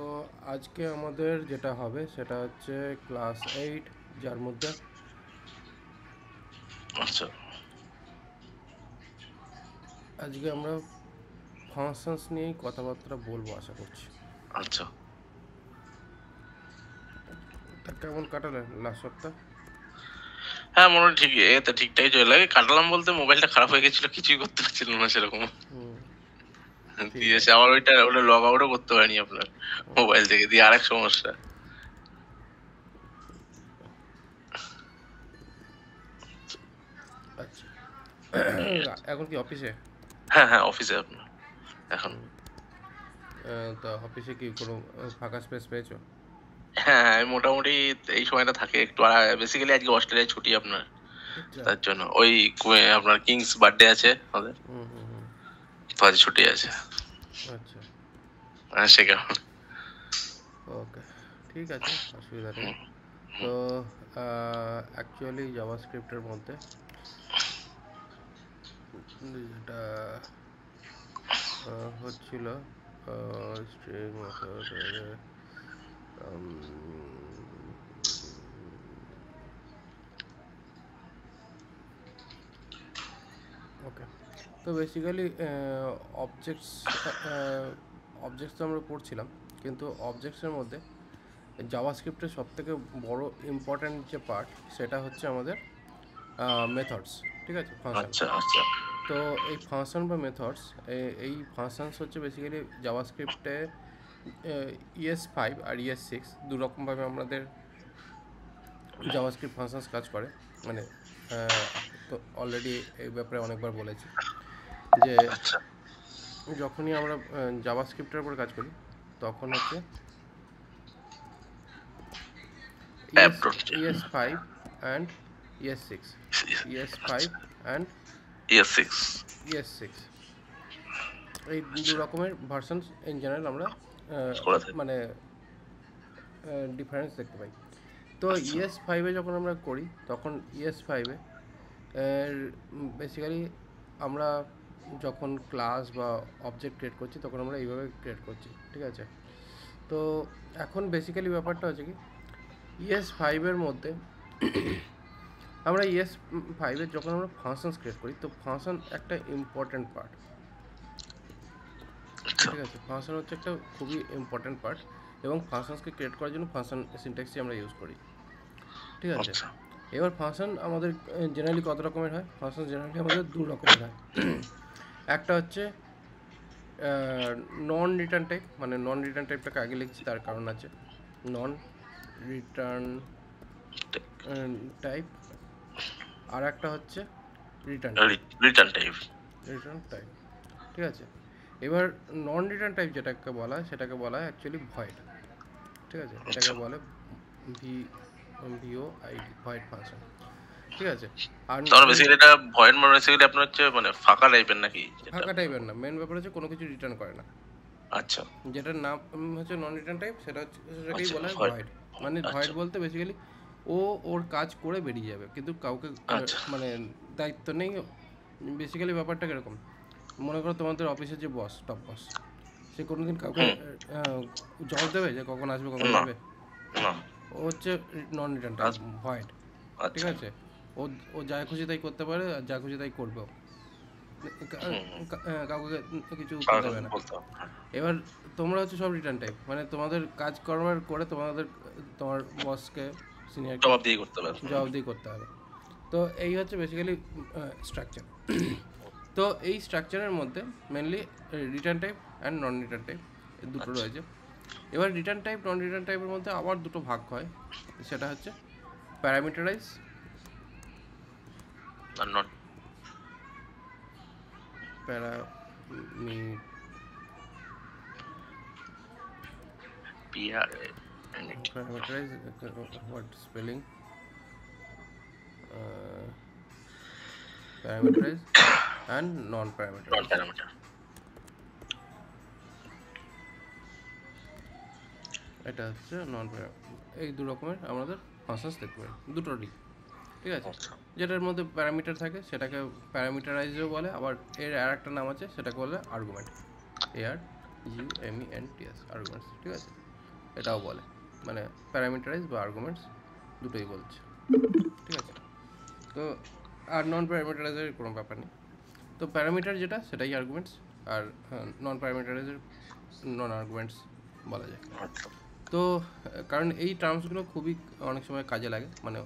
তো আজকে আমাদের যেটা হবে সেটা হচ্ছে ক্লাস 8, যার মধ্যে আচ্ছা আজকে আমরা ফাংশনস নিয়েই কথাবার্তা বলবো আশা করছি। আচ্ছা তা কেমন কাটালেন লাস্ট সপ্তাহ? হ্যাঁ মোটামুটি ঠিক এতে ঠিকঠাকই চলে লাগে। কাটালাম বলতে মোবাইলটা খারাপ হয়ে গেছিল, কিছুই করতে পারছিলাম না সেরকম। হুম, ঠিক দিয়ে এসে আছে। আবার ওটা লগ আউটও করতে পারিনি আপনার মোবাইল থেকে, দিয়ে আরেক সমস্যা। আচ্ছা, এখন কি অফিসে? হ্যাঁ হ্যাঁ অফিসে আপনার এখন। তা অফিসে কি কোনো ফাঁকা স্পেস পেয়েছো? হ্যাঁ হ্যাঁ আমি মোটামুটি এই সময়টা থাকে একটু। আর বেসিক্যালি আজকে অস্ট্রেলিয়ায় ছুটি আপনার, আচ্ছা। তার জন্য ওই আপনার কিংস বার্থডে আছে আমাদের, হুম হুম হুম। তো আজ ছুটি আছে। আচ্ছা, সে কারণে। ওকে, ঠিক আছে, অসুবিধা নেই। হুম, তো অ্যাকচুয়ালি জাভাস্ক্রিপ্টের মধ্যে যেটা হচ্ছিল স্ট্রিং মেথড, ওকে। তো বেসিক্যালি অবজেক্টস অবজেক্টস তো আমরা পড়ছিলাম, কিন্তু অবজেক্টসের মধ্যে জাভাস্ক্রিপ্টের সবথেকে বড় ইম্পর্ট্যান্ট যে পার্ট সেটা হচ্ছে আমাদের মেথডস, ঠিক আছে, ফাংশন। আচ্ছা আচ্ছা তো এই ফাংশন বা মেথডস, এই ফাংশনস হচ্ছে বেসিক্যালি জাভাস্ক্রিপ্টে ES5 আর ES6 দু রকমভাবে আমাদের জাভাস্ক্রিপ্ট ফাংশনস কাজ করে। মানে তো অলরেডি এই ব্যাপারে অনেকবার বলেছি যে আচ্ছা যখনই আমরা জাভাস্ক্রিপ্টের উপর কাজ করি তখন হচ্ছে app ES dot ES5 and ES6, ES5 আচ্ছা অ্যান্ড ইয়ার সিক্স ES6, এই দু রকমের ভার্সনস ইন জেনারেল আমরা করে থাকে। মানে ডিফারেন্স দেখতে পাই। তো আচ্ছা ES5-এ যখন আমরা করি তখন ES5-এ বেসিক্যালি আমরা যখন ক্লাস বা অবজেক্ট ক্রিয়েট করছি তখন আমরা এইভাবে ক্রিয়েট করছি, ঠিক আছে। তো এখন বেসিক্যালি ব্যাপারটা হচ্ছে কি, ES5-এর মধ্যে আমরা ES5-এর যখন আমরা ফাংশনস ক্রিয়েট করি তো ফাংশন একটা ইম্পর্ট্যান্ট পার্ট, আচ্ছা ঠিক আছে। ফাংশন হচ্ছে একটা খুবই ইম্পর্ট্যান্ট পার্ট, এবং ফাংশনসকে ক্রিয়েট করার জন্য ফাংশন সিনট্যাক্সই আমরা ইউজ করি, ঠিক আছে। আচ্ছা এবার ফাংশন আমাদের জেনারেলি কত রকমের হয়? ফাংশন জেনারেলি আমাদের দু রকমের হয়। একটা হচ্ছে নন রিটার্ন টাইপ, মানে নন রিটার্ন টাইপটাকে আগে লিখছি, তার কারণ আছে। নন রিটার্ন টাইপ, আর একটা হচ্ছে return type. Return type. Return type, ঠিক আছে। এবার নন রিটার্ন টাইপ যেটাকে বলা হয় সেটাকে বলা হয় অ্যাকচুয়ালি ভয়েড, ঠিক আছে। এটাকে আচ্ছা বলে VOID, ভয়েড ফাংশন, ঠিক আছে। আর তাহলে বেসিক্যালি এটা ভয়েড মানে বেসিক্যালি আপনার হচ্ছে মানে ফাঁকা টাইপের নাকি যেটা ফাঁকা আপনার? টাইপের না, মেন ব্যাপার হচ্ছে কোনো কিছু রিটার্ন করে না। আচ্ছা যেটার নাম হচ্ছে নন রিটার্ন টাইপ, সেটা হচ্ছে সেটাকেই আচ্ছা বলা হয় ভয়েড। ভয়েড। মানে আচ্ছা ভয়েড বলতে বেসিক্যালি ও ওর কাজ করে বেরিয়ে যাবে, কিন্তু কাউকে আচ্ছা মানে দায়িত্ব নেই। বেসিক্যালি ব্যাপারটা কীরকম, মনে করো তোমাদের অফিসের যে বস, টপ বস, সে কোনো দিন কাউকে হুম জবাব দেবে যে কখন আসবে কখন না যাবে? না ও হচ্ছে নন রিটার্ন টাইপ, ভয়েড, ঠিক আচ্ছা আছে। ও ও যা খুশি তাই করতে পারে আর যা খুশি তাই করবেও, হুম কাউকে কিছু উত্তর দেবে না। বলতে হবে হ্যাঁ। এবার তোমরা হচ্ছে সব রিটার্ন টাইপ, মানে তোমাদের কাজকর্মের করে তোমার বসকে, সিনিয়রকে জবাব দিয়ে করতে হবে। জবাবদিহি করতে হবে। তো এই হচ্ছে বেসিক্যালি স্ট্রাকচার। তো এই স্ট্রাকচারের মধ্যে mainly return type and non return type দুটো আচ্ছা রয়েছে। এবার রিটার্ন টাইপ নন রিটার্ন টাইপের মধ্যে আবার দুটো ভাগ হয়, সেটা হচ্ছে প্যারামিটারাইজ, আর নট প্যারামি পিআর parameterize, what spelling, parameterize and non not parameterize. Parameter. এটা হচ্ছে নন প্যারা, এই দু রকমের আমাদের ফাংশনস দেখতে পাই দুটোরই, ঠিক আছে। আচ্ছা যেটার মধ্যে প্যারামিটার থাকে সেটাকে প্যারামিটারাইজও বলে, আবার এর আর একটা নাম আছে সেটাকে বলে আর্গুমেন্ট, ARGUMENTS, আর্গুমেন্টস, ঠিক আছে। এটাও বলে, মানে প্যারামিটারাইজ বা আর্গুমেন্টস দুটোই বলছে, ঠিক আছে। তো আর নন প্যারামিটারাইজের কোনো ব্যাপার নেই। তো প্যারামিটার যেটা সেটাই আর্গুমেন্টস, আর নন প্যারামিটারাইজের নন আর্গুমেন্টস বলা যায়। আচ্ছা তো কারণ এই টার্মসগুলো খুবই অনেক সময় কাজে লাগে, মানে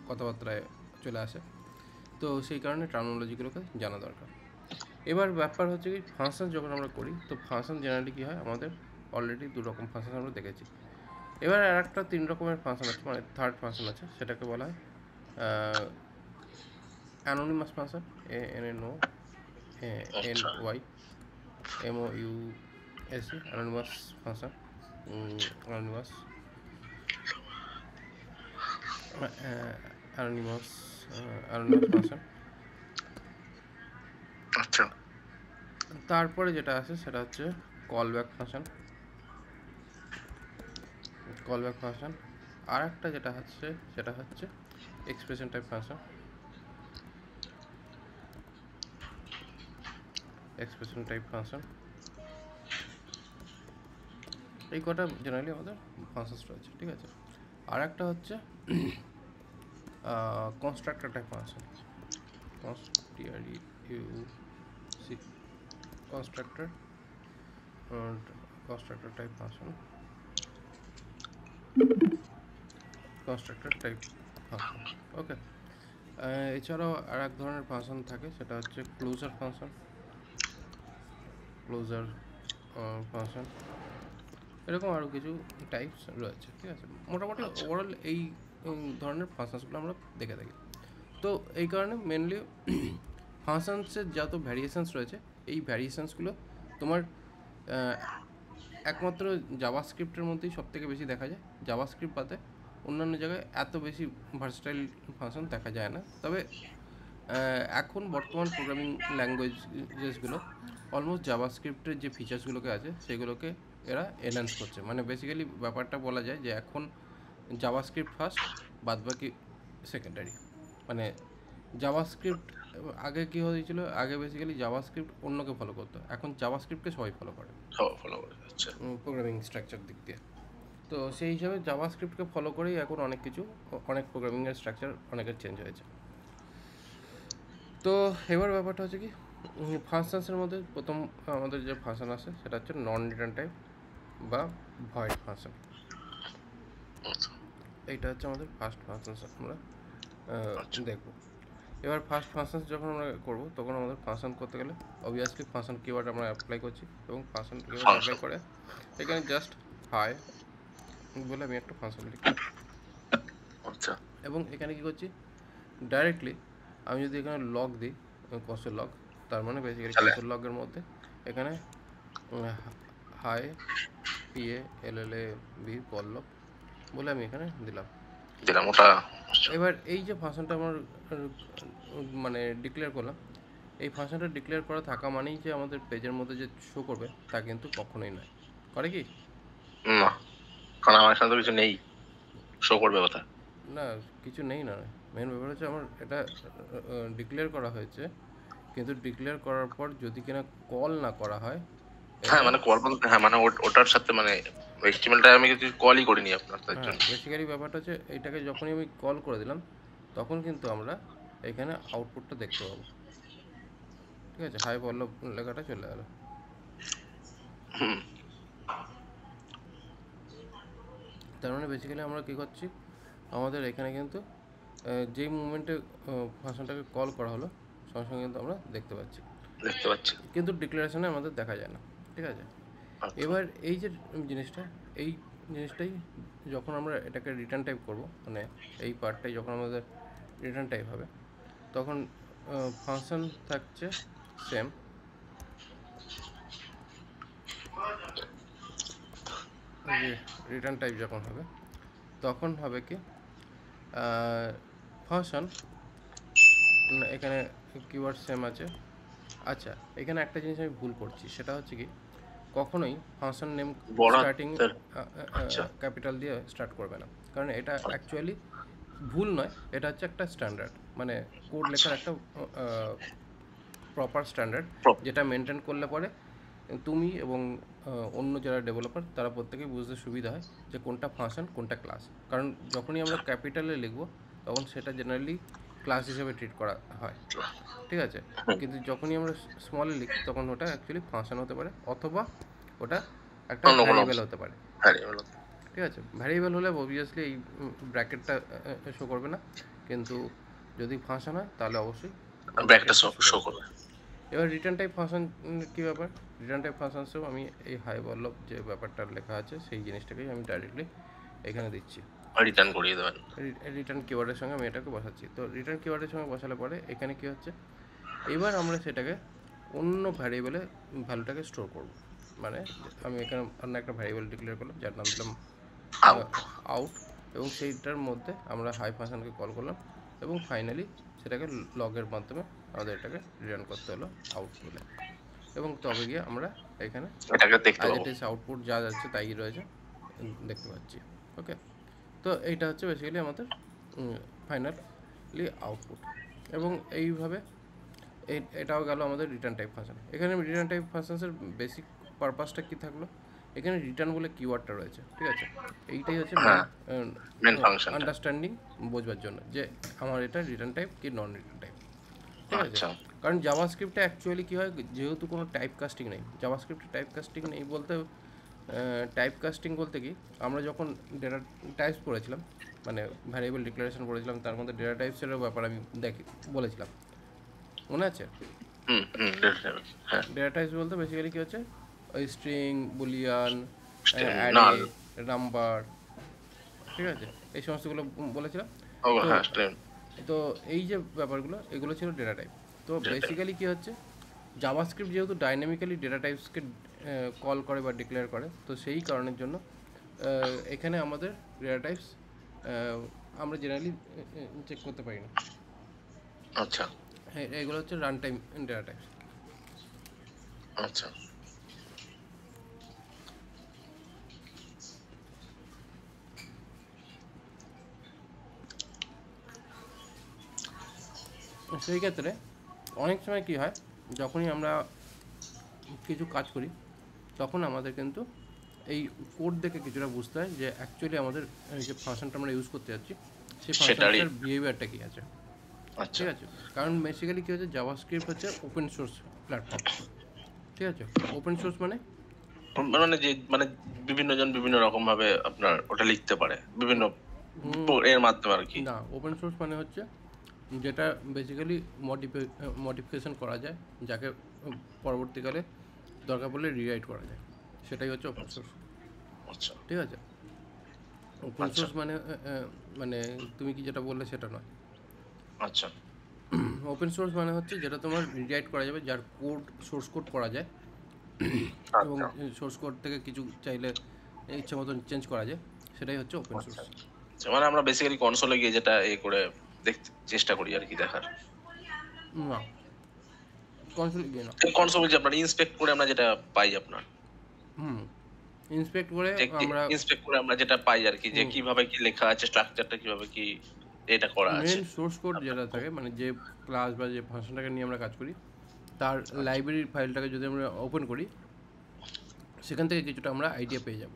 কথাবার্তায় চলে আসে, তো সেই কারণে টার্মিনোলজিগুলোকে জানা দরকার। এবার ব্যাপার হচ্ছে কি, ফাংশন যখন আমরা করি তো ফাংশন জেনারেলি কী হয়, আমাদের অলরেডি দু রকম ফাংশন আমরা দেখেছি। এবার আর একটা 3 রকমের ফাংশন আছে, মানে থার্ড ফাংশন আছে, সেটাকে বলা হয় অ্যানোনিমাস ফাংশন, ANNO আচ্ছা NY MOUSE, anonymous function, anonymous anonymous function. আচ্ছা তারপরে যেটা আছে সেটা হচ্ছে কল ব্যাক ফাংশন, আর একটা যেটা হচ্ছে সেটা হচ্ছে এক্সপ্রেশন টাইপ ফাংশন, এই কটা জেনারেলি আমাদের ফাংশনস রয়েছে, ঠিক আছে। আর একটা হচ্ছে constructor type function, constructor type function, okay. এছাড়াও আর এক ধরনের ফাংশন থাকে, সেটা হচ্ছে ক্লোজার ফাংশন, এরকম আরও কিছু টাইপস রয়েছে, ঠিক আছে। মোটামুটি ওভারঅল এই ধরনের ফাংশনসগুলো আমরা দেখে থাকি। তো এই কারণে মেনলি ফাংশনসের যত ভ্যারিয়েশনস রয়েছে, এই ভ্যারিয়েশনসগুলো তোমার একমাত্র জাভাস্ক্রিপ্টের মধ্যেই সবথেকে বেশি দেখা যায়। জাভাস্ক্রিপ্ট বাদে অন্যান্য জায়গায় এত বেশি ভার্সেটাইল ফাংশন দেখা যায় না। তবে এখন বর্তমান প্রোগ্রামিং ল্যাঙ্গুয়েজেসগুলো অলমোস্ট জাভাস্ক্রিপ্টের যে ফিচার্সগুলোকে আছে সেগুলোকে এরা এনহ্যান্স করছে। মানে বেসিক্যালি ব্যাপারটা বলা যায় যে এখন জাভাস্ক্রিপ্ট ফার্স্ট, বাদবাকি সেকেন্ডারি। মানে জাভাস্ক্রিপ্ট আগে কী হয়েছিল, আগে বেসিক্যালি জাভাস্ক্রিপ্ট অন্যকে ফলো করতো, এখন জাভাস্ক্রিপ্টকে সবাই ফলো করে আচ্ছা প্রোগ্রামিং স্ট্রাকচার দিক দিয়ে। তো সেই হিসাবে জাভাস্ক্রিপ্টকে ফলো করেই এখন অনেক প্রোগ্রামিংয়ের স্ট্রাকচার অনেকের চেঞ্জ হয়েছে। তো এবার ব্যাপারটা হচ্ছে কি, ফাংশনসের মধ্যে প্রথম আমাদের যে ফাংশন আছে সেটা হচ্ছে নন রিটার্ন টাইপ বা ভয়েড ফাংশন। এইটা হচ্ছে আমাদের ফার্স্ট ফাংশনস, আমরা দেখব। এবার ফার্স্ট ফাংশন যখন আমরা করব তখন আমাদের ফাংশন করতে গেলে অবভিয়াসলি ফাংশন কিওয়ার্ড আমরা অ্যাপ্লাই করছি, এবং ফাংশন কিওয়ার্ড অ্যাপ্লাই করে এখানে জাস্ট হাই বলে আমি একটা ফাংশন লিখি। আচ্ছা এবং এখানে কি করছি, ডাইরেক্টলি আমি যদি এখানে লগ দিই, কনসোল লগ, তার মানে বেসিক্যালি কনসোল লগের মধ্যে এখানে হাই PALLAB পল্লব বলে আমি এখানে দিলাম। ওটা। এবার এই যে ফাংশনটা আমার মানে ডিক্লেয়ার করলাম, এই ফাংশনটা ডিক্লেয়ার করা থাকা মানেই যে আমাদের পেজের মধ্যে যে শো করবে তা কিন্তু কখনোই নয়। করে কি না, কারণ আমার সাথে কিছু নেই শো করবে কথা। না, কিছু নেই না, মেন ব্যাপার হচ্ছে আমার এটা ডিক্লেয়ার করা হয়েছে, কিন্তু ডিক্লেয়ার করার পর যদি কিনা কল না করা হয়, হ্যাঁ মানে কল বলতে, হ্যাঁ মানে ওটার সাথে মানে HTML-টা আমি কিছু কলই করিনি আপনার, তার জন্য। বেসিক্যালি ব্যাপারটা হচ্ছে এইটাকে যখনই আমি কল করে দিলাম তখন কিন্তু আমরা এখানে আউটপুটটা দেখতে পাবো, ঠিক আছে। হাই পল্লব লেখাটা চলে গেল। তার মানে বেসিক্যালি আমরা কী করছি, আমাদের এখানে কিন্তু যেই মুভমেন্টে ফাংশনটাকে কল করা হলো সঙ্গে সঙ্গে কিন্তু আমরা দেখতে পাচ্ছি, কিন্তু ডিক্লারেশনে আমাদের দেখা যায় না, ঠিক আছে। এবার এই যে জিনিসটাই যখন আমরা এটাকে রিটার্ন টাইপ করব, মানে এই পার্টটাই যখন আমাদের রিটার্ন টাইপ হবে, তখন ফাংশন থাকছে সেম, রিটার্ন টাইপ যখন হবে তখন হবে কি, ফাংশন এখানে কিওয়ার্ড সেম আছে। আচ্ছা, এখানে একটা জিনিস আমি ভুল করছি, সেটা হচ্ছে কি, কখনোই ফাংশন নেম স্টার্টিং ক্যাপিটাল দিয়ে স্টার্ট করবে না, কারণ এটা অ্যাকচুয়ালি ভুল নয়, এটা হচ্ছে একটা স্ট্যান্ডার্ড, মানে কোড লেখার একটা প্রপার স্ট্যান্ডার্ড, যেটা মেনটেন করলে পরে তুমি এবং অন্য যারা ডেভেলপার তারা প্রত্যেকেই বুঝতে সুবিধা হয় যে কোনটা ফাংশন কোনটা ক্লাস। কারণ যখনই আমরা ক্যাপিটালে লিখব তখন সেটা জেনারেলি ক্লাস হিসেবে ট্রিট করা হয়, ঠিক আছে। কিন্তু যখনই আমরা স্মলে লিখি তখন ওটা অ্যাকচুয়ালি ফাংশন হতে পারে, অথবা ওটা একটা অন্য কোনো ভ্যারিয়েবল হতে পারে, ভ্যারিয়েবল। ঠিক আছে। ভ্যারিয়েবল হলে অবভিয়াসলি এই ব্র্যাকেটটা শো করবে না, কিন্তু যদি ফাংশন হয় তাহলে অবশ্যই ব্র্যাকেটটা শো করবে। এবার রিটার্ন টাইপ ফাংশন কী ব্যাপার? রিটার্ন টাইপ ফাংশনসেও আমি এই হাই বল্লভ যে ব্যাপারটা লেখা আছে সেই জিনিসটাকেই আমি ডাইরেক্টলি এখানে দিচ্ছি, রিটার্ন করিয়ে দেবেন। রিটার্ন কিওয়ার্ডের সঙ্গে আমি এটাকে বসাচ্ছি। তো রিটার্ন কিওয়ার্ডের সঙ্গে বসালে পরে এখানে কী হচ্ছে, এবার আমরা সেটাকে অন্য ভ্যারিয়েবলে ভ্যালুটাকে স্টোর করব। মানে আমি এখানে অন্য একটা ভ্যারিয়েবল ডিক্লেয়ার করলাম যার নাম দিলাম আউট, এবং সেইটার মধ্যে আমরা হাই ফাংশনকে কল করলাম, এবং ফাইনালি সেটাকে লগের মাধ্যমে আমাদের এটাকে রিটার্ন করতে হলো আউট বলে, এবং তবে গিয়ে আমরা এখানে এটাকে দেখতে অ্যাজ পাবো। ইট ইজ আউটপুট যা যাচ্ছে তাই রয়েছে দেখতে পাচ্ছি। ওকে, তো এইটা হচ্ছে বেসিক্যালি আমাদের ফাইনালি আউটপুট। এবং এইভাবে এটাও গেল আমাদের রিটার্ন টাইপ ফাংশন। এখানে রিটার্ন টাইপ ফাংশনসের বেসিক পারপাসটা কী থাকলো, এখানে রিটার্ন বলে কিওয়ার্ডটা রয়েছে, ঠিক আছে। এইটাই হচ্ছে মেন ফাংশন আন্ডারস্ট্যান্ডিং বোঝবার জন্য যে আমার এটা রিটার্ন টাইপ কি নন রিটার্ন টাইপ, ঠিক আছে। আচ্ছা। কারণ জাভাস্ক্রিপ্টে অ্যাকচুয়ালি কী হয়, যেহেতু কোনো টাইপ কাস্টিং নেই, জাভাস্ক্রিপ্টে টাইপ কাস্টিং নেই বলতে টাইপ কাস্টিং বলতে কি, আমরা যখন ডেটা টাইপস পড়েছিলাম, মানে ভ্যারিয়েবল ডিক্লারেশন পড়েছিলাম, তার মধ্যে ডেটা টাইপসেরও ব্যাপার আমি বলেছিলাম, মনে আছে? ডেটা টাইপস বলতে বেসিক্যালি কী হচ্ছে, ওই স্ট্রিং, বুলিয়ান, অ্যারে, নাম্বার, ঠিক আছে, এই সমস্তগুলো বলেছিলাম। তো এই যে ব্যাপারগুলো এগুলো ছিল ডেটা টাইপ। তো বেসিক্যালি কী হচ্ছে, জাভাস্ক্রিপ্ট যেহেতু ডাইনামিক্যালি ডেটা টাইপসকে কল করে বা ডিক্লেয়ার করে, তো সেই কারণের জন্য এখানে আমাদের ডেটা টাইপস আমরা জেনারেলি চেক করতে পারি না। আচ্ছা, এগুলো হচ্ছে রান টাইম ডেটা টাইপস। আচ্ছা, সেই ক্ষেত্রে অনেক সময় কী হয়, যখনই আমরা কিছু কাজ করি তখন আমাদের কিন্তু এই কোড দেখে কিছুটা বুঝতে হয় যে অ্যাকচুয়ালি আমাদের যে ফাংশনটা আমরা ইউজ করতে যাচ্ছি সেই ফাংশনটার বিহেভিয়ারটা কী আছে, ঠিক আছে। কারণ বেসিক্যালি কী হচ্ছে, জাভাস্ক্রিপ্ট হচ্ছে ওপেন সোর্স প্ল্যাটফর্ম, ঠিক আছে। ওপেন সোর্স মানে যে বিভিন্ন জন বিভিন্ন রকম ভাবে আপনার ওটা লিখতে পারে বিভিন্ন এর মাধ্যমে আর কি। না, ওপেন সোর্স মানে হচ্ছে যেটা বেসিক্যালি মডিফিকেশন করা যায়, যাকে পরবর্তীকালে দরকার পড়লে রিরাইট করা যায়, সেটাই হচ্ছে ওপেন সোর্স। আচ্ছা, ঠিক আছে। ওপেন সোর্স মানে মানে তুমি কি যেটা বললে সেটা নয়। আচ্ছা, ওপেন সোর্স মানে হচ্ছে যেটা তোমার রিরাইট করা যাবে, যার কোড সোর্স কোড করা যায়, এবং সোর্স কোড থেকে কিছু চাইলে ইচ্ছে মতন চেঞ্জ করা যায়, সেটাই হচ্ছে ওপেন সোর্স। মানে আমরা বেসিক্যালি কনসোলে গিয়ে যেটা করে দেখতে চেষ্টা করি আর কি দেখার। না, কনসোলে গিয়ে না, কনসোলে যে আপনার ইন্সপেক্ট করে আমরা যেটা পাই আপনার ইন্সপেক্ট করে আমরা যেটা পাই আর কি, যে কিভাবে কি লেখা আছে, স্ট্রাকচারটা কিভাবে কি এটা করা আছে, মেন সোর্স কোড যেটা থাকে, মানে যে ক্লাস বা যে ফাংশনটাকে নিয়ে আমরা কাজ করি তার লাইব্রেরির ফাইলটাকে যদি আমরা ওপেন করি, সেখান থেকে কিছুটা আমরা আইডিয়া পেয়ে যাব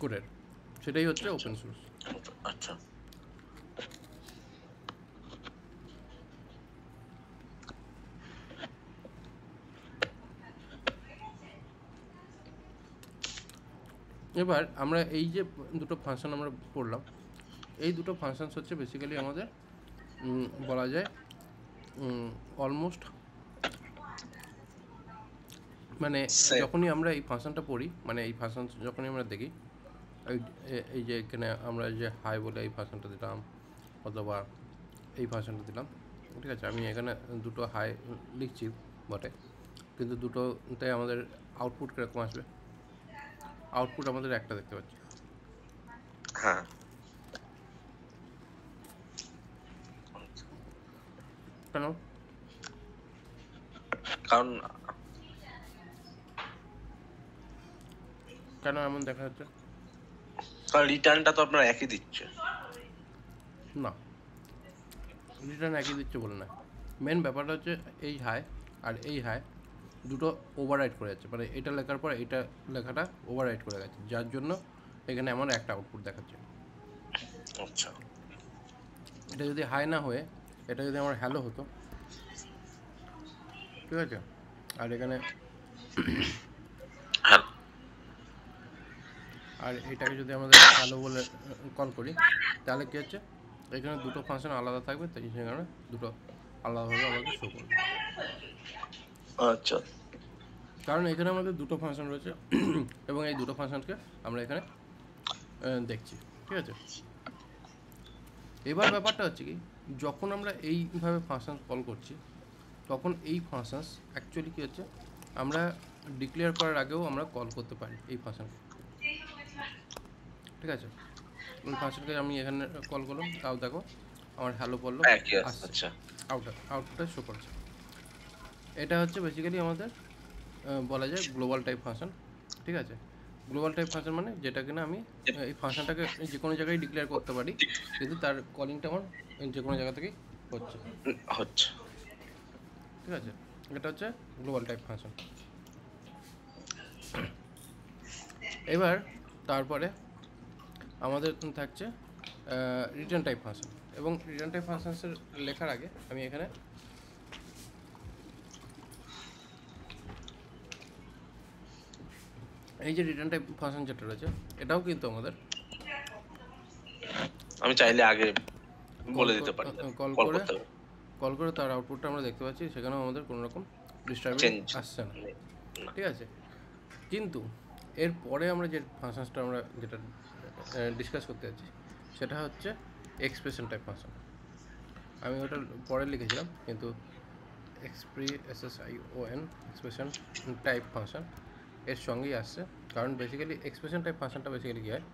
কোডের, সেটাই হচ্ছে ওপেন সোর্স। আচ্ছা, এবার আমরা এই যে দুটো ফাংশন আমরা পড়লাম, এই দুটো ফাংশনস হচ্ছে বেসিক্যালি আমাদের বলা যায় অলমোস্ট, মানে যখনই আমরা এই ফাংশনটা পড়ি, মানে এই ফাংশন যখনই আমরা দেখি, এই যে এখানে আমরা যে হাই বলে এই ফাংশনটা দিলাম অথবা এই ফাংশনটা দিলাম, ঠিক আছে। আমি এখানে দুটো হাই লিখছি বটে, কিন্তু দুটোতে আমাদের আউটপুট কীরকম আসবে, আউটপুট আমাদের একটা দেখতে পাচ্ছি। হ্যাঁ, কেন? কেন এমন দেখা যাচ্ছে? কারণ রিটার্নটা তো আপনার একই দিচ্ছে না, রিটার্ন একই দিচ্ছে বলে না। মেন ব্যাপারটা হচ্ছে এই হাই আর এই হাই দুটো ওভাররাইট করে যাচ্ছে, মানে এটা লেখার পর এটা লেখাটা ওভাররাইট করে গেছে, যার জন্য এখানে এমন একটা আউটপুট দেখাচ্ছে। আচ্ছা, এটা যদি হাই না হয়ে এটা যদি আমার হ্যালো হতো, ঠিক আছে, আর এখানে হ্যাঁ, আর এটাকে যদি আমাদের হ্যালো বলে কল করি, তাহলে কী হচ্ছে, এখানে দুটো ফাংশন আলাদা থাকবে, তাই সেখানে দুটো আলাদাভাবে আমাকে শো করবে। আচ্ছা, কারণ এখানে আমাদের দুটো ফাংশন রয়েছে এবং এই দুটো ফাংশনকে আমরা এখানে দেখছি, ঠিক আছে। এবার ব্যাপারটা হচ্ছে কি, যখন আমরা এইভাবে ফাংশন কল করছি, তখন এই ফাংশনস অ্যাকচুয়ালি কী হচ্ছে, আমরা ডিক্লেয়ার করার আগেও আমরা কল করতে পারি এই ফাংশনকে, ঠিক আছে। ওই ফাংশনকে আমি এখানে কল করলাম, তাও দেখো আমার হ্যালো বললো আসছে, আচ্ছা, আউটপুটটা শো করছে। এটা হচ্ছে বেসিক্যালি আমাদের বলা যায় গ্লোবাল টাইপ ফাংশন, ঠিক আছে। গ্লোবাল টাইপ ফাংশন মানে যেটা কিনা আমি এই ফাংশনটাকে যে কোনো জায়গায় ডিক্লেয়ার করতে পারি, কিন্তু তার কলিংটা আমার যে কোনো জায়গা থেকেই হচ্ছে, ঠিক আছে। এটা হচ্ছে গ্লোবাল টাইপ ফাংশন। এবার তারপরে আমাদের থাকছে রিটার্ন টাইপ ফাংশন, এবং রিটার্ন টাইপ ফাংশনসের লেখার আগে আমি এখানে এই যে রিটার্ন টাইপ ফাংশন যেটা রয়েছে, এটাও কিন্তু আমাদের আমি চাইলে আগে বলে দিতে পারি, কল করে তার আউটপুটটা আমরা দেখতে পাচ্ছি, সেখানেও আমাদের কোনো রকম ডিস্টারবেন্স আসছে না, ঠিক আছে। কিন্তু এরপরে আমরা যে ফাংশনসটা আমরা যেটা ডিসকাস করতে যাচ্ছি, সেটা হচ্ছে এক্সপ্রেশন টাইপ ফাংশন। আমি ওটা পরে লিখেছিলাম, কিন্তু এক্সপ্রেশন টাইপ ফাংশন এর সঙ্গেই আসছে। কারণ বেসিক্যালি এক্সপ্রেশন টাইপ ফাংশনটা বেসিক্যালি কী হয়,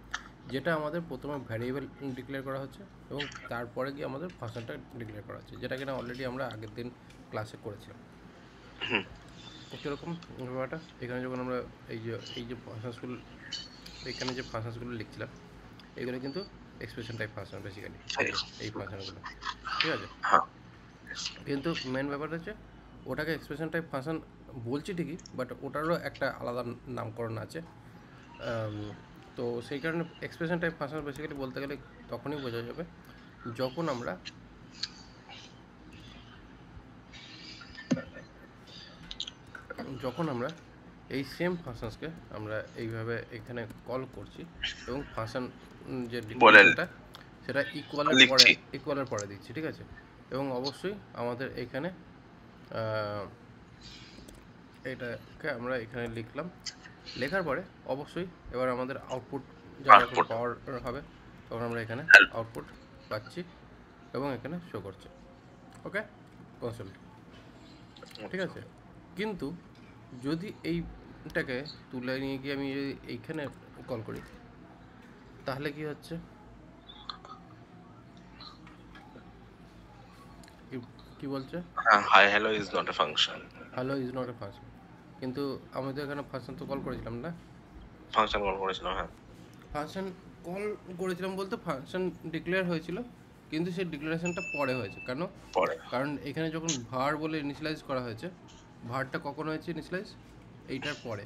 যেটা আমাদের প্রথমে ভ্যারিয়েবল ডিক্লেয়ার করা হচ্ছে এবং তারপরে গিয়ে আমাদের ফাংশনটা ডিক্লেয়ার করা হচ্ছে, যেটা কিনা অলরেডি আমরা আগের দিন ক্লাসে করেছিলাম। কীরকম ব্যাপারটা, এখানে যখন আমরা এই যে ফাংশনসগুলো, এখানে যে ফাংশনসগুলো লিখছিলাম, এগুলো কিন্তু এক্সপ্রেশন টাইপ ফাংশন বেসিক্যালি, এই ফাংশনগুলো, ঠিক আছে। কিন্তু মেন ব্যাপারটা হচ্ছে ওটাকে এক্সপ্রেশন টাইপ ফাংশন বলছি ঠিকই, বাট ওটারও একটা আলাদা নামকরণ আছে। তো সেই কারণে এক্সপ্রেশন টাইপ ফাংশন বেসিক্যালি বলতে গেলে তখনই বোঝা যাবে যখন আমরা এই সেম ফাংশনসকে আমরা এইভাবে এখানে কল করছি এবং ফাংশন যে ডিক্লেয়ারটা সেটা ইকুয়ালের পরে দিচ্ছি, ঠিক আছে। এবং অবশ্যই আমাদের এখানে এটাকে আমরা এখানে লিখলাম, লেখার পরে অবশ্যই এবার আমাদের আউটপুট যখন পাওয়ার হবে, তখন আমরা এখানে আউটপুট পাচ্ছি এবং এখানে শো করছে, ওকে, কনসোল, ঠিক আছে। কিন্তু যদি এইটাকে তুলে নিয়ে গিয়ে আমি যদি এইখানে কল করি, তাহলে কি হচ্ছে, কি বলছে, hello is not a function, কিন্তু আমি তো এখানে ফাংশন তো কল করেছিলাম না, ফাংশন কল করেছিলাম, হ্যাঁ ফাংশন কল করেছিলাম বলতে ফাংশন ডিক্লেয়ার হয়েছিল, কিন্তু সেই ডিক্লারেশনটা পরে হয়েছে। কারণ এখানে যখন ভার বলে ইনিশিয়ালাইজ করা হয়েছে, ভারটা কখন হয়েছে ইনিশিয়ালাইজ, এইটার পরে,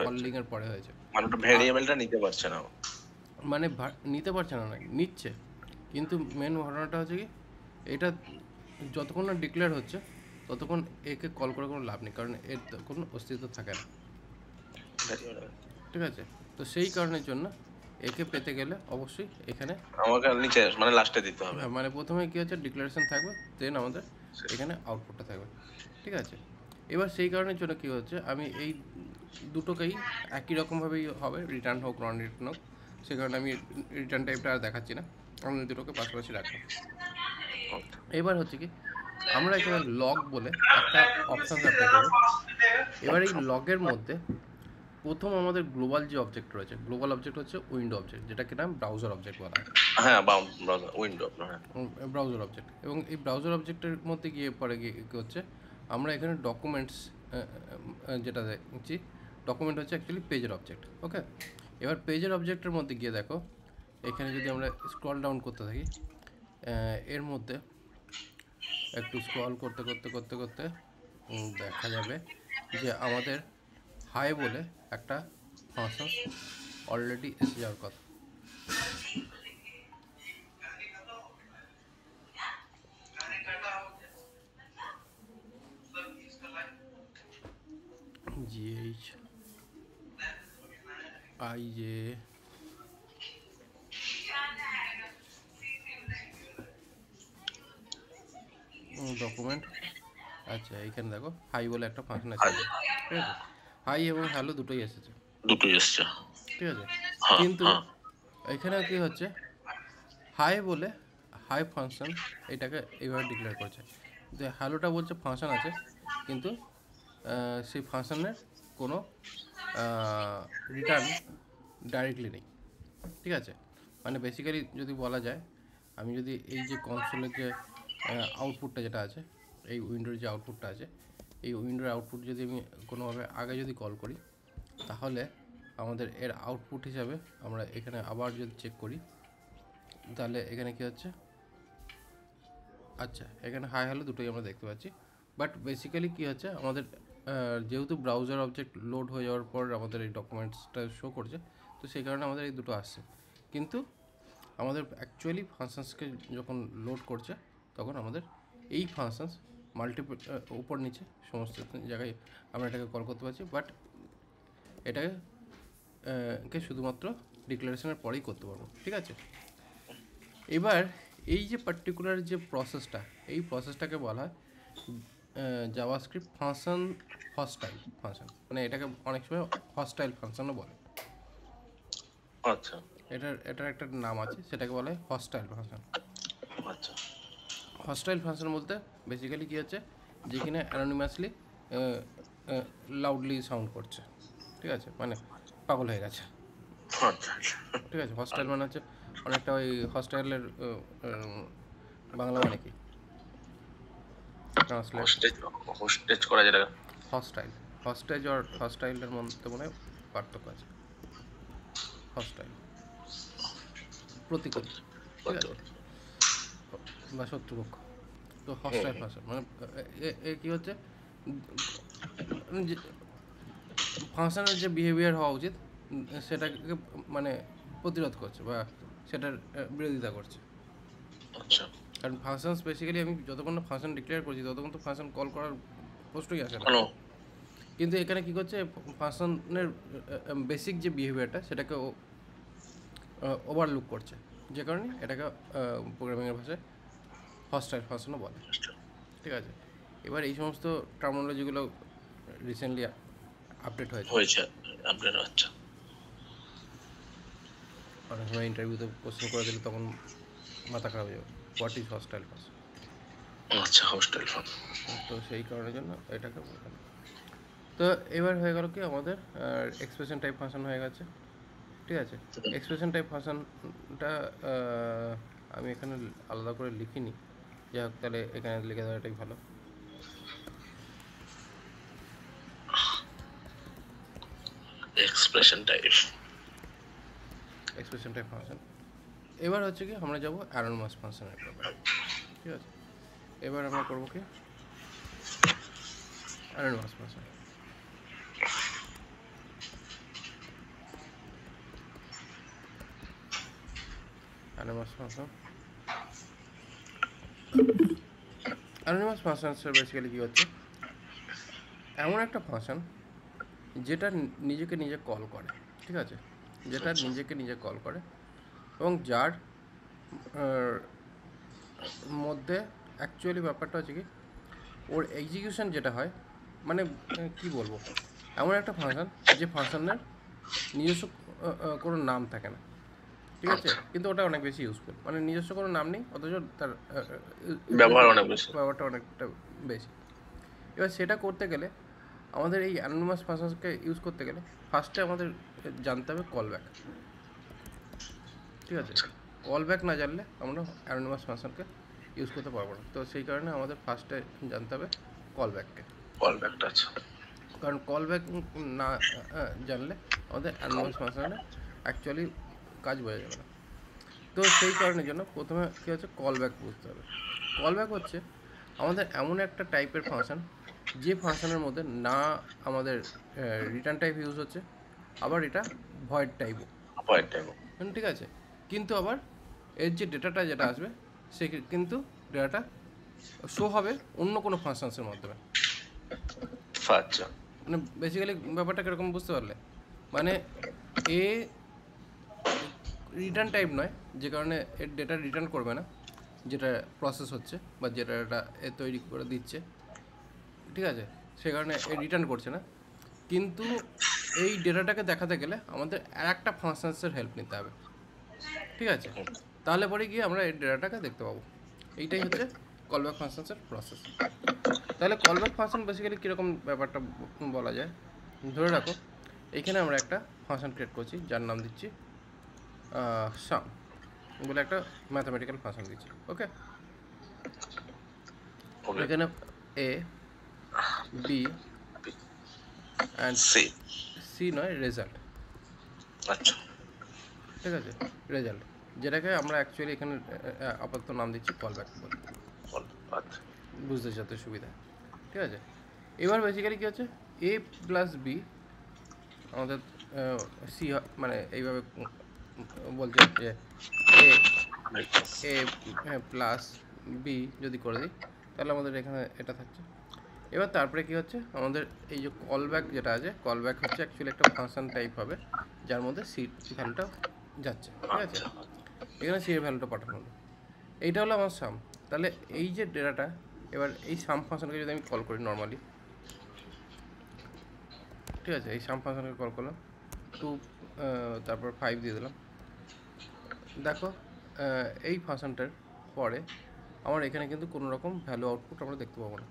কলিং এর পরে হয়েছে, মানে ওটা ভেরিয়েবলটা নিতে পারছে না, মানে নিতে পারছে না, নিচ্ছে, কিন্তু মেন ঘটনাটা হচ্ছে কি, এটা যতক্ষণ না ডিক্লেয়ার হচ্ছে ততক্ষণ একে কল করে কোনো লাভ নেই, কারণ এর কোনো অস্তিত্ব থাকে না, ঠিক আছে। তো সেই কারণের জন্য একে পেতে গেলে অবশ্যই এখানে আমাকে নিচে মানে লাস্টে দিতে হবে, হ্যাঁ, মানে প্রথমে কী হচ্ছে, ডিক্লারেশন থাকবে, দেন আমাদের এখানে আউটপুটটা থাকবে, ঠিক আছে। এবার সেই কারণের জন্য কী হচ্ছে, আমি এই দুটোকেই একই রকমভাবেই হবে, রিটার্ন হোক নন রিটার্ন হোক, সেই কারণে আমি রিটার্ন টাইপটা আর দেখাচ্ছি না, আমি দুটোকে পাশাপাশি রাখলাম। এবার হচ্ছে কি, আমরা এখানে লগ বলে একটা অপশান অ্যাপ্লাই করব। এবার এই লগের মধ্যে প্রথম আমাদের গ্লোবাল যে অবজেক্ট রয়েছে, গ্লোবাল অবজেক্ট হচ্ছে উইন্ডো অবজেক্ট, যেটাকে নাম ব্রাউজার অবজেক্ট বলা হয়, হ্যাঁ, উইন্ডো, ব্রাউজার অবজেক্ট। এবং এই ব্রাউজার অবজেক্টের মধ্যে গিয়ে পরে গিয়ে কী হচ্ছে, আমরা এখানে ডকুমেন্টস যেটা দেখছি, ডকুমেন্ট হচ্ছে অ্যাকচুয়ালি পেজের অবজেক্ট, ওকে। এবার পেজের অবজেক্টের মধ্যে গিয়ে দেখো, এখানে যদি আমরা স্ক্রল ডাউন করতে থাকি, এর মধ্যে একটু স্ক্রল করতে করতে করতে করতে দেখা যাবে যে আমাদের হাই বলে একটা ফাংশন অলরেডি এসে যাওয়ার কথা। GH IJ document. আচ্ছা এখানে দেখো হাই বলে একটা ফাংশন আছে, ঠিক আছে? হাই এবং হ্যালো দুটোই এসেছে, ঠিক আছে। কিন্তু এখানে কি হচ্ছে, হাই বলে হাই ফাংশন এটাকে এইভাবে ডিক্লেয়ার করছে যে হ্যালোটা বলছে ফাংশন আছে, কিন্তু সেই ফাংশনের কোনো রিটার্ন ডাইরেক্টলি নেই, ঠিক আছে। মানে বেসিক্যালি যদি বলা যায়, আমি যদি এই যে কনসোলের যে আউটপুটটা যেটা আছে, এই উইন্ডোর যে আউটপুটটা আছে, এই উইন্ডোর আউটপুট যদি আমি কোনোভাবে আগে যদি কল করি, তাহলে আমাদের এর আউটপুট হিসাবে আমরা এখানে আবার যদি চেক করি, তাহলে এখানে কি হচ্ছে, আচ্ছা এখানে হাই হ্যালো দুটোই আমরা দেখতে পাচ্ছি। বাট বেসিক্যালি কী হচ্ছে, আমাদের যেহেতু ব্রাউজার অবজেক্ট লোড হয়ে যাওয়ার পর আমাদের এই ডকুমেন্টসটা শো করছে, তো সেই কারণে আমাদের এই দুটো আসছে। কিন্তু আমাদের অ্যাকচুয়ালি ফাংশনসকে যখন লোড করছে, তখন আমাদের এই ফাংশনস মাল্টিপল উপর নিচে সমস্ত জায়গায় আমরা এটাকে কল করতে পারছি, বাট এটাকে কে শুধুমাত্র ডিক্লারেশনের পরেই করতে পারবো, ঠিক আছে। এবার এই যে পার্টিকুলার যে প্রসেসটা, এই প্রসেসটাকে বলা হয় জাভাস্ক্রিপ্ট ফাংশন হস্টাইল ফাংশন, মানে এটাকে অনেক সময় হস্টাইল ফাংশনও বলে। আচ্ছা, এটার একটা নাম আছে, সেটাকে বলা হয় হস্টাইল ফাংশন। আচ্ছা, হস্টাইল ফাংশন বলতে বেসিক্যালি কী হচ্ছে, যেখানে অ্যানোনিমাসলি লাউডলি সাউন্ড করছে, ঠিক আছে, মানে পাগল হয়ে গেছে, ঠিক আছে। হস্টাইল মানে হচ্ছে অনেকটা ওই হস্টাইলের বাংলা মানে কি হোস্টেজ করা যেটা, হস্টাইল, হস্টেজ আর হস্টাইলের মধ্যে মনে পার্থক্য আছে। হস্টাইল প্রতিকূল, ঠিক আছে, বা শত্রুপক্ষ। তো হস্টাইল ফাংশন মানে এ কী হচ্ছে, ফাংশনের যে বিহেভিয়ার হওয়া উচিত সেটাকে মানে প্রতিরোধ করছে বা সেটার বিরোধিতা করছে। আচ্ছা, কারণ ফাংশনস বেসিক্যালি আমি যতক্ষণ না ফাংশন ডিক্লেয়ার করছি ততক্ষণ তো ফাংশন কল করার প্রশ্নই আসে না। কিন্তু এখানে কী করছে, ফাংশনের বেসিক যে বিহেভিয়ারটা সেটাকে ওভারলুক করছে, যে কারণে এটাকে প্রোগ্রামিংয়ের ভাষায় হস্টাইল ফাংশনও বলে, ঠিক আছে। এবার এই সমস্ত টার্মিনোলজিগুলো রিসেন্টলি আপডেট হয়েছে। আচ্ছা, অনেক সময় ইন্টারভিউতে কোশ্চেন করে দিলে তখন মাথা খারাপ হয়ে যাবে, হোয়াট ইজ হস্টাইল ফাংশন। আচ্ছা, হস্টাইল ফাংশন, তো সেই কারণের জন্য এটাকে বললাম। তো এবার হয়ে গেল কি, আমাদের এক্সপ্রেশন টাইপ ফাংশন হয়ে গেছে, ঠিক আছে। এক্সপ্রেশন টাইপ ফাংশনটা আমি এখানে আলাদা করে লিখিনি, যাই হোক তাহলে এখানে লিখে দেওয়াটাই ভালো। Expression type function. এবার হচ্ছে কি, আমরা যাব অ্যানোনিমাস ফাংশনের ব্যাপারে, ঠিক আছে। এবার আমরা করবো কি, anonymous function. Anonymous function basically কী হচ্ছে, এমন একটা ফাংশন যেটা নিজেকে নিজে কল করে, ঠিক আছে, যেটা নিজেকে নিজে কল করে এবং যার মধ্যে অ্যাকচুয়ালি ব্যাপারটা হচ্ছে কি, ওর এক্সিকিউশন যেটা হয়, মানে কি বলবো, এমন একটা ফাংশন যে ফাংশনের নিজস্ব কোনো নাম থাকে না, ঠিক আছে, কিন্তু ওটা অনেক বেশি ইউজফুল, মানে নিজস্ব কোনো নাম নেই অথচ তার ব্যবহারটা অনেকটা বেশি। এবার সেটা করতে গেলে আমাদের এই অ্যানোনিমাস ফাংশনকে ইউজ করতে গেলে ফার্স্টে আমাদের জানতে হবে কল ব্যাক, ঠিক আছে। কল ব্যাক না জানলে আমরা অ্যানোনিমাস ফাংশনকে ইউজ করতে পারবো না। তো সেই কারণে আমাদের ফার্স্টে জানতে হবে কল ব্যাকটা, কারণ কল ব্যাক না জানলে আমাদের অ্যানোনিমাস ফাংশনে অ্যাকচুয়ালি কাজ বোঝা যাবে না। তো সেই কারণের জন্য প্রথমে কী হচ্ছে, কল ব্যাক বুঝতে হবে। কল ব্যাক হচ্ছে আমাদের এমন একটা টাইপের ফাংশন যে ফাংশনের মধ্যে না আমাদের রিটার্ন টাইপ ইউজ হচ্ছে, আবার এটা ভয়েড টাইপও, ঠিক আছে। কিন্তু আবার এর যে ডেটাটা যেটা আসবে সে কিন্তু ডেটাটা শো হবে অন্য কোনো ফাংশনসের মাধ্যমে। মানে বেসিক্যালি ব্যাপারটা কীরকম বুঝতে পারলে, মানে এ রিটার্ন টাইপ নয়, যে কারণে এর ডেটা রিটার্ন করবে না যেটা প্রসেস হচ্ছে বা যেটা এটা এ তৈরি করে দিচ্ছে, ঠিক আছে, সে কারণে এ রিটার্ন করছে না। কিন্তু এই ডেটাটাকে দেখাতে গেলে আমাদের আর একটা ফাংশনসের হেল্প নিতে হবে, ঠিক আছে। তাহলে পরে গিয়ে আমরা এই ডেটাটাকে দেখতে পাবো। এইটাই হচ্ছে কলব্যাক ফাংশনসের প্রসেস। তাহলে কলব্যাক ফাংশন বেসিক্যালি কীরকম ব্যাপারটা বলা যায়, ধরে রাখো এইখানে আমরা একটা ফাংশন ক্রিয়েট করছি যার নাম দিচ্ছি সাম বলে একটা ম্যাথামেটিক্যাল ফাংশন দিচ্ছি। ওকে, এখানে এ বি অ্যান্ড সি নয় রেজাল্ট, আচ্ছা ঠিক আছে, রেজাল্ট, যেটাকে আমরা অ্যাকচুয়ালি এখানে আপাতত নাম দিচ্ছি কলব্যাক বলে, বুঝতে যাতে সুবিধা, ঠিক আছে। এবার বেসিক্যালি কী হচ্ছে, এ প্লাস বি আমাদের সি মানে এইভাবে বলছে যে এ প্লাস বি যদি করে দিই তাহলে আমাদের এখানে এটা থাকছে। এবার তারপরে কী হচ্ছে, আমাদের এই যে কলব্যাক যেটা আছে, কলব্যাক হচ্ছে অ্যাকচুয়ালি একটা ফাংশন টাইপ হবে যার মধ্যে সি ভ্যালুটা যাচ্ছে, ঠিক আছে। এখানে সি এর ভ্যালুটা পাঠানো হলো, এইটা হলো আমার সাম। তাহলে এই যে ডেটাটা, এবার এই সাম ফাংশনকে যদি আমি কল করি নর্মালি, ঠিক আছে, এই সাম ফাংশনকে কল করলাম 2 তারপর 5 দিয়ে দিলাম। দেখো এই ফাংশনটার পরে আমার এখানে কিন্তু কোনো রকম ভ্যালু আউটপুট আমরা দেখতে পাবো না,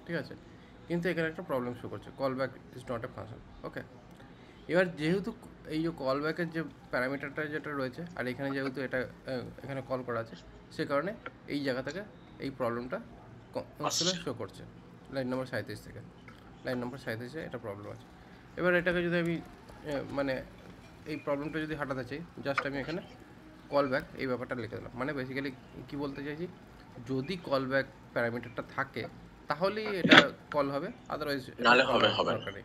ঠিক আছে। কিন্তু এখানে একটা প্রবলেম শো করছে, callback is not a function. Okay, এবার যেহেতু এই যে কলব্যাকের যে প্যারামিটারটা যেটা রয়েছে আর এখানে যেহেতু এটা এখানে কল করা আছে, সে কারণে এই জায়গা থেকে এই প্রবলেমটা শো করছে লাইন নম্বর 37 থেকে। লাইন নম্বর 37-এ এটা প্রবলেম আছে। এবার এটাকে যদি আমি মানে এই প্রবলেমটা যদি হাঁটাতে চাই, জাস্ট আমি এখানে কলব্যাক এই ব্যাপারটা লিখে দিলাম। মানে বেসিক্যালি কী বলতে চাইছি, যদি কলব্যাক প্যারামিটারটা থাকে তাহলেই এটা কল হবে, আদারওয়াইজ দরকার নেই,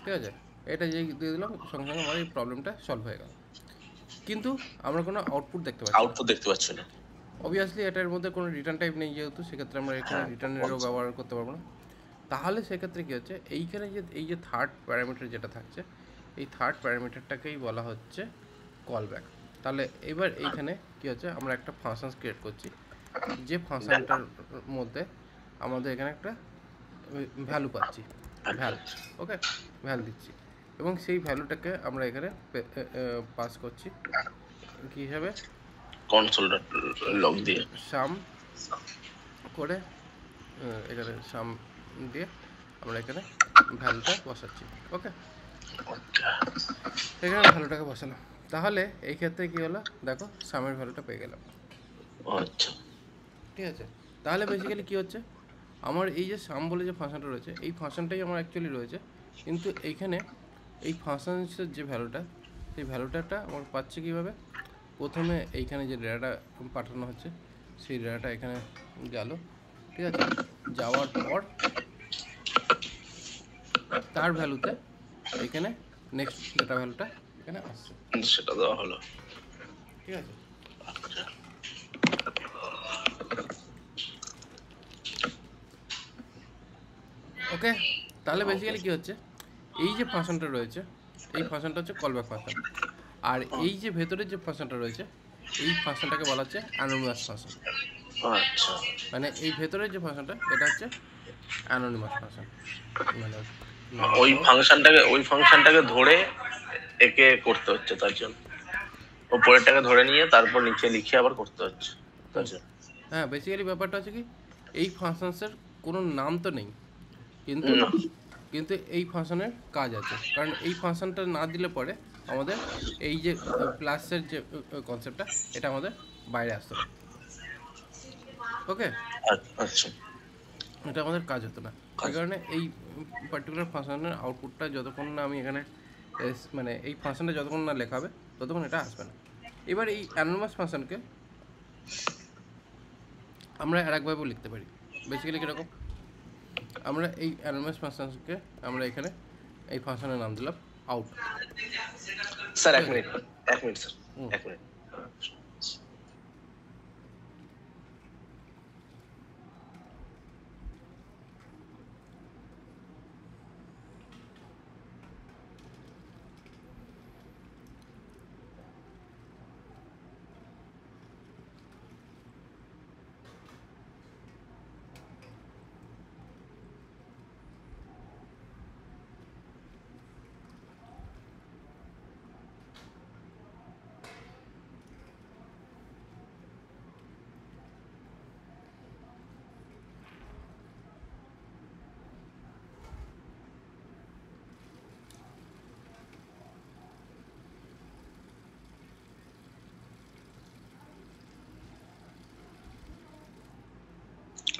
ঠিক আছে। এটা যে দিয়ে দিলাম সঙ্গে সঙ্গে আমার এই প্রবলেমটা সলভ হয়ে গেল। কিন্তু আমরা কোনো আউটপুট দেখতে পাচ্ছি না। অবভিয়াসলি এটার মধ্যে কোনো রিটার্ন টাইপ নেই, যেহেতু সেক্ষেত্রে আমরা এখানে রিটার্নেরও ব্যবহার করতে পারবো না। তাহলে সেক্ষেত্রে কী হচ্ছে, এইখানে যে এই যে থার্ড প্যারামিটার যেটা থাকছে, এই থার্ড প্যারামিটারটাকেই বলা হচ্ছে কলব্যাক। তাহলে এবার এইখানে কী হচ্ছে, আমরা একটা ফাংশন ক্রিয়েট করছি, যে ফাংশনটার মধ্যে আমাদের এখানে একটা ভ্যালু পাচ্ছি, ভ্যালু, ওকে, ভ্যালু দিচ্ছি, এবং সেই ভ্যালুটাকে আমরা এখানে পাস করছি কী হিসাবে, কনসোল লগ দিয়ে সাম করে, এখানে সাম দিয়ে আমরা এখানে ভ্যালুটা বসাচ্ছি। ওকে, এখানে ভ্যালুটাকে বসালাম। তাহলে এই ক্ষেত্রে কী হলো, দেখো সামের ভ্যালুটা পেয়ে গেলাম। আচ্ছা, ঠিক আছে। তাহলে বেসিক্যালি কী হচ্ছে, আমার এই যে সাম বলে যে ফাংশনটা রয়েছে, এই ফাংশনটাই আমার অ্যাকচুয়ালি রয়েছে, কিন্তু এইখানে এই ফাংশনের যে ভ্যালুটা, সেই ভ্যালুটাটা আমার পাচ্ছে কীভাবে, প্রথমে এইখানে যে ডেটাটা পাঠানো হচ্ছে সেই ডেটাটা এখানে গেল, ঠিক আছে, যাওয়ার পর তার ভ্যালুতে এখানে নেক্সট ডেটা ভ্যালুটা এখানে আসছে, সেটা দেওয়া হলো, ঠিক আছে। ওকে, তাহলে বেসিক্যালি কী হচ্ছে, এই যে ফাংশনটা রয়েছে, এই ফাংশনটা হচ্ছে কলব্যাক ফাংশন, আর এই যে ভেতরের যে ফাংশনটা রয়েছে, এই ফাংশনটাকে বলা হচ্ছে অ্যানোনিমাস ফাংশন। আচ্ছা, মানে এই ভেতরের যে ফাংশনটা, এটা হচ্ছে অ্যানোনিমাস ফাংশন। মানে ওই ফাংশনটাকে ধরে একে করতে হচ্ছে, তার জন্য উপরেরটাকে ধরে নিয়ে তারপর নিচে লিখে আবার করতে হচ্ছে। হ্যাঁ, বেসিক্যালি ব্যাপারটা হচ্ছে কি, এই ফাংশনসের কোনো নাম তো নেই, কিন্তু কিন্তু এই ফাংশনের কাজ আছে, কারণ এই ফাংশনটা না দিলে পরে আমাদের এই যে প্লাসের যে কনসেপ্টটা, এটা আমাদের বাইরে আসতে হবে। ওকে, আচ্ছা, এটা আমাদের কাজ হতো না, সেই কারণে এই পার্টিকুলার ফাংশনের আউটপুটটা যতক্ষণ না আমি এখানে মানে এই ফাংশনটা যতক্ষণ না লেখা হবে ততক্ষণ এটা আসবে না। এবার এই অ্যানোনিমাস ফাংশনকে আমরা আরেকভাবেও লিখতে পারি। বেসিক্যালি কীরকম, আমরা এই অ্যানোনিমাস ফাংশনকে আমরা এখানে এই ফাংশনের নাম দিলাম আউট। স্যার ঠিক এক আছে? মিনিট, এক মিনিট স্যার, হুম। এক মিনিট।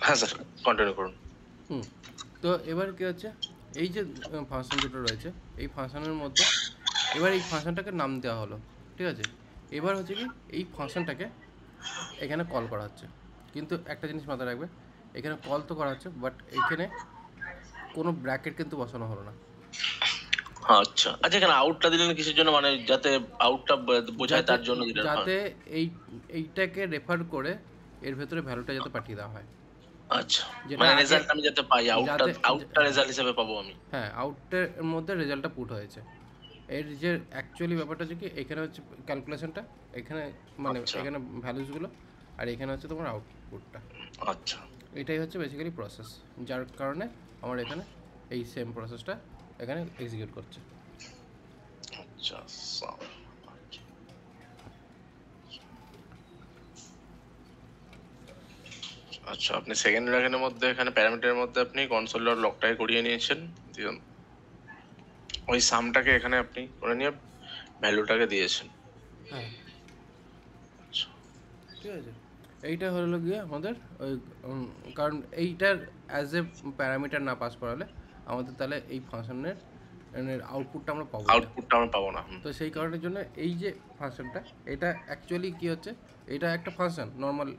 হ্যাঁ স্যার, কন্টিনিউ করুন। হুম। তো এবার কী হচ্ছে, এই যে ফাংশন দুটো রয়েছে, এই ফাংশনের মধ্যে এবার এই ফাংশনটাকে নাম দেওয়া হলো। ঠিক আছে? এবার হচ্ছে কি, এই ফাংশনটাকে এখানে কল করা হচ্ছে, কিন্তু একটা জিনিস মাথায় রাখবে, এখানে কল তো করা হচ্ছে, বাট এখানে কোনো ব্র্যাকেট কিন্তু বসানো হলো না। আচ্ছা আচ্ছা, এখানে আউটটা দিলেন কিসের জন্য, মানে যাতে আউটটা বোঝায় যাতে তার জন্য দিলেন? হ্যাঁ, যাতে এই এইটাকে রেফার করে এর ভেতরে ভ্যালুটা যাতে পাঠিয়ে দেওয়া হয়, আচ্ছা, যেটা মানে আগে রেজাল্ট আমি যাতে পাই, আউটটা যাতে আউটটা রেজাল্ট হিসেবে পাবো আমি। হ্যাঁ, আউটের মধ্যে রেজাল্টটা পুট হয়েছে। এর যে অ্যাকচুয়ালি ব্যাপারটা হচ্ছে কি, এখানে হচ্ছে ক্যালকুলেশনটা, এখানে মানে আচ্ছা এখানে ভ্যালুসগুলো, আর এখানে হচ্ছে তোমার আউটপুটটা। আচ্ছা এটাই হচ্ছে বেসিক্যালি প্রসেস, যার কারণে আমার এখানে এই সেম প্রসেসটা এখানে এক্সিকিউট করছে। আচ্ছা। আচ্ছা, আপনি সেকেন্ড লাইনের মধ্যে এখানে প্যারামিটারের মধ্যে আপনি কনসোল ডট লকটাকে করিয়ে নিয়েছেন, দিয়ে ওই সামটাকে এখানে আপনি করে নিয়ে ভ্যালুটাকে দিয়েছেন। হ্যাঁ, আচ্ছা ঠিক আছে। এইটা হলো গিয়ে আমাদের ওই কারণ এইটার অ্যাজ এ প্যারামিটার না পাস করালে আমাদের তাহলে এই ফাংশনের আউটপুটটা আমরা পাবো না। আউটপুটটা আমরা পাবো না। তো সেই কারণের জন্য এই যে ফাংশনটা, এটা অ্যাকচুয়ালি কী হচ্ছে, এটা একটা ফাংশন, নর্মাল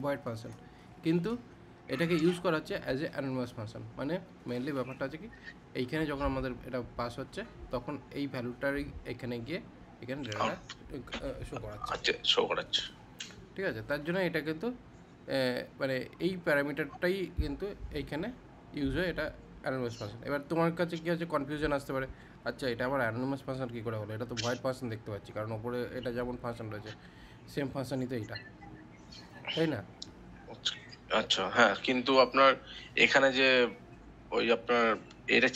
ভয়েড ফাংশন, কিন্তু এটাকে ইউজ করা হচ্ছে অ্যাজ এ অ্যানোনিমাস ফাংশন। মানে মেনলি ব্যাপারটা হচ্ছে কি, এইখানে যখন আমাদের এটা পাস হচ্ছে, তখন এই ভ্যালুটারই এখানে গিয়ে এখানে ডেটাটা শো করাচ্ছে। আচ্ছা, শো করাচ্ছে। ঠিক আছে? তার জন্য এটা কিন্তু মানে এই প্যারামিটারটাই কিন্তু এইখানে ইউজ হয়, এটা অ্যানোনিমাস ফাংশন। এবার তোমার কাছে কী হচ্ছে, কনফিউশন আসতে পারে, আচ্ছা এটা আমার অ্যানোনিমাস ফাংশন কী করে হলো, এটা তো ভয়েড ফাংশন দেখতে পাচ্ছি, কারণ ওপরে এটা যেমন ফাংশন রয়েছে সেম ফাংশনই তো এইটা, তাই না? আচ্ছা হ্যাঁ, কিন্তু আপনার এখানে যে ওই আপনার এটা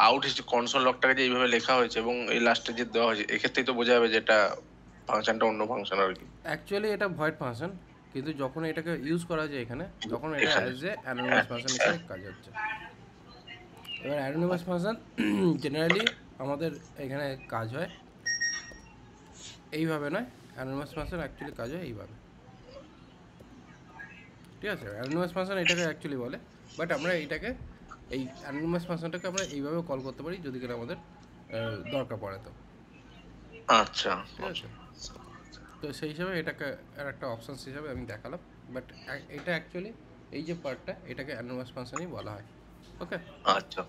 আউট হিসেবে কনসোল লকটাকে যে এইভাবে লেখা হয়েছে এবং এই লাস্টে যে দেওয়া হয়েছে, এক্ষেত্রেই তো বোঝা যাবে যে এটা ফাংশনটা অন্য ফাংশন আর কি। অ্যাকচুয়ালি এটা ভয়েড ফাংশন, কিন্তু যখন এটাকে ইউজ করা যায় এখানে, তখন এটা এখানে অ্যাজ এ অ্যানোনিমাস ফাংশন হিসেবে কাজ হচ্ছে। এবার অ্যানোনিমাস ফাংশন জেনারেলি আমাদের এখানে কাজ হয় এইভাবে নয়, অ্যানোনিমাস ফাংশন অ্যাকচুয়ালি কাজ হয় এইভাবে। ঠিক আছে? অ্যানোনিমাস ফাংশন এটাকে অ্যাকচুয়ালি বলে, বাট আমরা এইটাকে এই অ্যানোনিমাস ফাংশনটাকে আমরা এইভাবে কল করতে পারি যদি কিনা আমাদের দরকার পড়ে তো। আচ্ছা ঠিক আছে? তো সেই হিসাবে এটাকে আর একটা অপশানস হিসাবে আমি দেখালাম, বাট এটা অ্যাকচুয়ালি এই যে পার্টটা, এটাকে অ্যানোনিমাস ফাংশনই বলা হয়। ওকে? আচ্ছা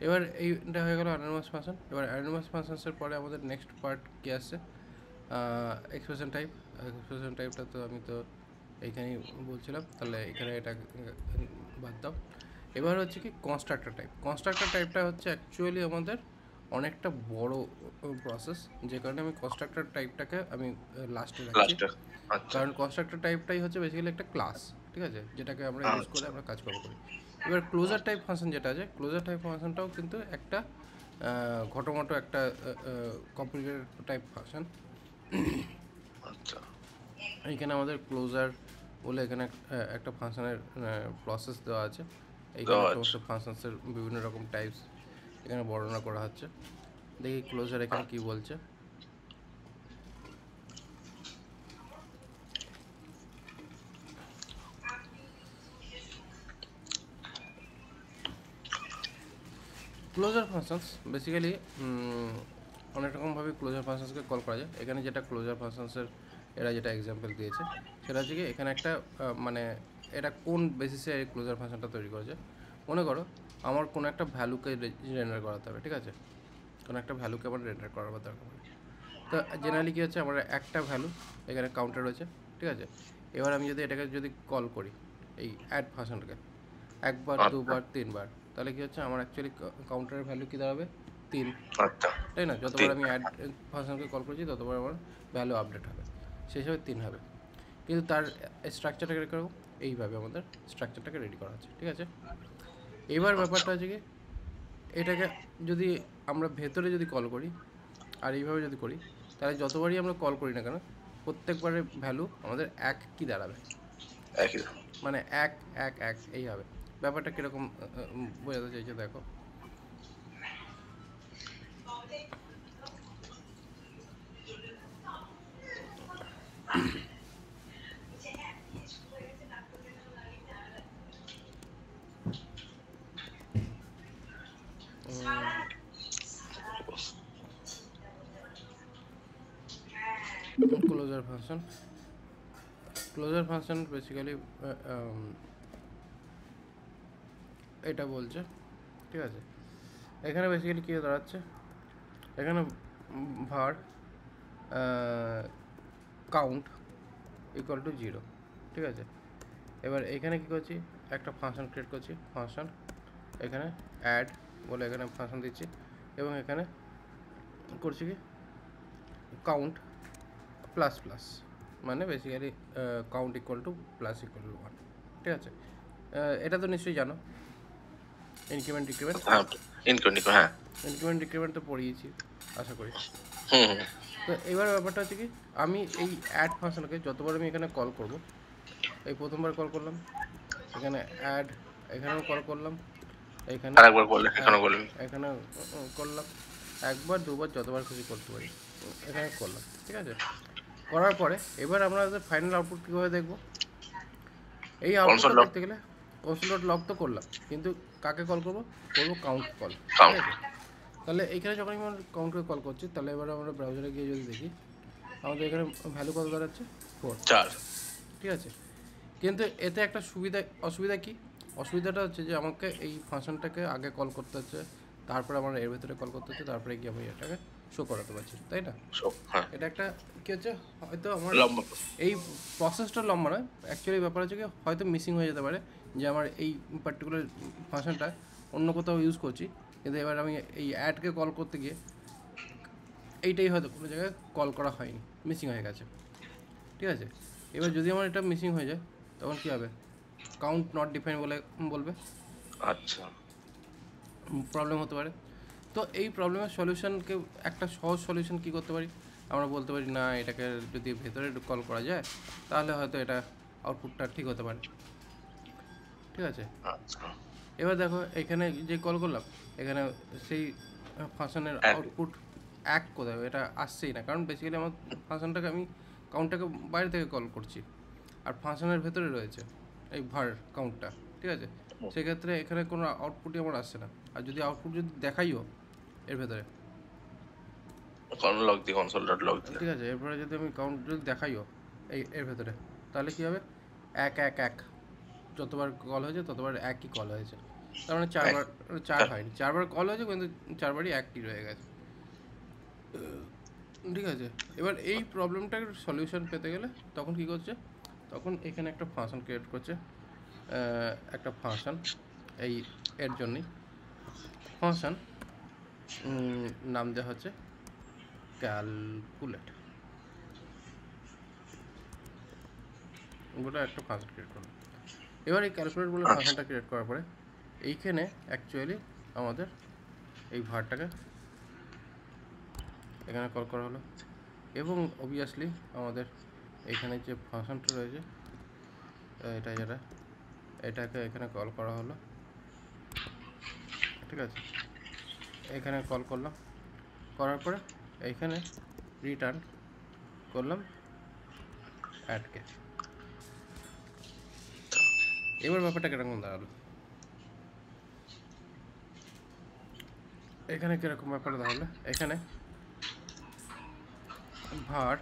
এবার এইটা হয়ে গেল অ্যানোনিমাস ফাংশন। এবার অ্যানোনিমাস ফাংশনসের পরে আমাদের নেক্সট পার্ট কী আসছে, এক্সপ্রেশন টাইপ। এক্সপ্রেশন টাইপটা তো আমি তো এইখানেই বলছিলাম, তাহলে এখানে এটা বাদ দাও। এবার হচ্ছে কি কনস্ট্রাক্টর টাইপ। কনস্ট্রাক্টর টাইপটা হচ্ছে অ্যাকচুয়ালি আমাদের অনেকটা বড় প্রসেস, যে কারণে আমি কনস্ট্রাক্টর টাইপটাকে আমি লাস্টে রাখছি। লাস্টে। আচ্ছা কারণ কনস্ট্রাক্টর টাইপটাই হচ্ছে বেসিক্যালি একটা ক্লাস, ঠিক আছে, যেটাকে আমরা ইউজ করে আমরা কাজকর্ম করি। এবার ক্লোজার টাইপ ফাংশন যেটা আছে, ক্লোজার টাইপ ফাংশনটাও কিন্তু একটা ঘটমটো একটা কমপ্লিকেটেড টাইপ ফাংশন। আচ্ছা এইখানে আমাদের ক্লোজার বলে এখানে একটা ফাংশনের প্রসেস দেওয়া আছে। এইখানে সমস্ত ফাংশনসের বিভিন্ন রকম টাইপস এখানে বর্ণনা করা হচ্ছে। দেখি ক্লোজার এখানে কি বলছে। ক্লোজার ফাংশনস বেসিক্যালি অনেক রকমভাবে ক্লোজার ফাংশনসকে কল করা যায়। এখানে যেটা ক্লোজার ফাংশনসের এরা যেটা এক্সাম্পল দিয়েছে, সেটা হচ্ছে কি এখানে একটা মানে এটা কোন বেসিসে এই ক্লোজার ফাংশনটা তৈরি করেছে। মনে করো আমার কোনো একটা ভ্যালুকে রেন্ডার করাতে হবে, ঠিক আছে, কোনো একটা ভ্যালুকে আমার রেন্ডার করার দরকার হবে। তো জেনারেলি কী হচ্ছে, আমার একটা ভ্যালু এখানে কাউন্টার রয়েছে, ঠিক আছে। এবার আমি যদি এটাকে যদি কল করি এই অ্যাড ফাংশনটাকে একবার, আচ্ছা দুবার, তিনবার, তাহলে কী হচ্ছে, আমার অ্যাকচুয়ালি কাউন্টারের ভ্যালু কী দাঁড়াবে, 3, আচ্ছা তাই না? যতবার 3 আমি অ্যাড ফাংশনকে কল করছি ততবার আমার ভ্যালু আপডেট হবে, সেই হিসাবে 3 হবে। কিন্তু তার স্ট্রাকচারটাকে রেডি করবো এইভাবে, আমাদের স্ট্রাকচারটাকে রেডি করা আছে, ঠিক আছে। এবার ব্যাপারটা হচ্ছে কি, এটাকে যদি আমরা ভেতরে যদি কল করি আর এইভাবে যদি করি, তাহলে যতবারই আমরা কল করি না কেন প্রত্যেকবারের ভ্যালু আমাদের এক কি দাঁড়াবে, একই। মানে এক এক এক এই হবে। ব্যাপারটা কীরকম বোঝাতে চাইছে দেখো। ক্লোজার ফাংশন বেসিক্যালি এটা বলছে, ঠিক আছে। এখানে বেসিক্যালি কী দাঁড়াচ্ছে, এখানে ভার কাউন্ট ইকুয়াল টু 0, ঠিক আছে। এবার এখানে কী করছি, একটা ফাংশন ক্রিয়েট করছি, ফাংশন এখানে অ্যাড বলে এখানে ফাংশন দিচ্ছি, এবং এখানে করছি কি কাউন্ট প্লাস প্লাস, মানে basically count equal to plus equal to 1, ঠিক আছে। এটা তো নিশ্চয়ই জানো, ইনক্রিমেন্ট ডিক্রিমেন্ট। হ্যাঁ ইনক্রিমেন্ট, হ্যাঁ ইনক্রিমেন্ট ডিক্রিমেন্ট তো পড়িয়েছি আশা করি। হুম হুম তো এবার ব্যাপারটা হচ্ছে কি, আমি এই অ্যাড ফাংশনকে যতবার আমি এখানে কল করব, এই প্রথমবার কল করলাম, এখানে অ্যাড, এখানেও কল করলাম, এখানে আরেকবার বললে এখানে বললেন। এখানে করলাম, একবার দুবার যতবার খুশি করতে পারি এখানে করলাম, ঠিক আছে। করার পরে এবার আমরা ফাইনাল আউটপুট কীভাবে দেখবো, এই আউটপুটটা দেখতে গেলে কনসোল ডট লগ তো করলাম, কিন্তু কাকে কল করবো, কাউন্ট কল, ঠিক আছে। তাহলে এখানে যখন আমি কাউন্টকে কল করছি, তাহলে এবার আমরা ব্রাউজারে গিয়ে যদি দেখি, আমাদের এখানে ভ্যালু কত দাঁড়াচ্ছে, 4, ঠিক আছে। কিন্তু এতে একটা অসুবিধা কি, অসুবিধাটা হচ্ছে যে আমাকে এই ফাংশনটাকে আগে কল করতে হচ্ছে, তারপরে আমার এর ভেতরে কল করতে হচ্ছে, তারপরে গিয়ে আমি এটাকে শো করাতে পারছি, তাই না? এটা একটা কী হচ্ছে, হয়তো আমার এই প্রসেসটা লম্বা নয়, অ্যাকচুয়ালি ব্যাপার হচ্ছে কি হয়তো মিসিং হয়ে যেতে পারে, যে আমার এই পার্টিকুলার ফাংশনটা অন্য কোথাও ইউজ করছি, কিন্তু এবার আমি এই অ্যাডকে কল করতে গিয়ে এইটাই হয়তো কোনো জায়গায় কল করা হয়নি, মিসিং হয়ে গেছে, ঠিক আছে। এবার যদি আমার এটা মিসিং হয়ে যায় তখন কী হবে, কাউন্ট নট ডিফাইন বলবে, আচ্ছা প্রবলেম হতে পারে। তো এই প্রবলেমের সলিউশনকে একটা সহজ সলিউশন কী করতে পারি, আমরা বলতে পারি না এটাকে যদি ভেতরে কল করা যায় তাহলে হয়তো এটা আউটপুটটা ঠিক হতে পারে, ঠিক আছে। এবার দেখো এখানে যে কল করলাম, এখানে সেই ফাংশনের আউটপুট এক কোথায়, এটা আসছেই না, কারণ বেসিক্যালি আমার ফাংশনটাকে আমি কাউন্টটাকে বাইরে থেকে কল করছি, আর ফাংশনের ভেতরে রয়েছে এই ভার কাউন্টটা, ঠিক আছে। সেক্ষেত্রে এখানে কোনো আউটপুটই আমার আসছে না, আর যদি আউটপুট যদি দেখাইও এর ভেতরে, ঠিক আছে, এরপরে যদি আমি কাউন্ট যদি দেখাইও এর ভেতরে, তাহলে কী হবে, এক এক এক যতবার কল হয়েছে ততবার একই কল হয়েছে, তার মানে চার হয়নি, 4বার কল হয়েছে কিন্তু 4বারই একই রয়ে গেছে, ঠিক আছে। এবার এই প্রবলেমটার সলিউশন পেতে গেলে তখন কী করছে, তখন এখানে একটা ফাংশন ক্রিয়েট করছে, একটা ফাংশন এই এর জন্যই ফাংশন নাম দেওয়া হচ্ছে ক্যালকুলেট বলে একটা ফাংশন ক্রিয়েট করলাম। এবার এই ক্যালকুলেট বলে ফাংশনটা ক্রিয়েট করার পরে এইখানে অ্যাকচুয়ালি আমাদের এই ভারটাকে এখানে কল করা হলো, এবং অবভিয়াসলি আমাদের এইখানে যে ফাংশনটা রয়েছে যেটা এটাকে এখানে কল করা হলো, ঠিক আছে। এখানে কল করলাম, করার পরে এইখানে রিটার্ন করলাম অ্যাডকে। এবার ব্যাপারটা কীরকম দাঁড়ালো, এখানে কীরকম ব্যাপারটা দাঁড়ালো, এখানে ভার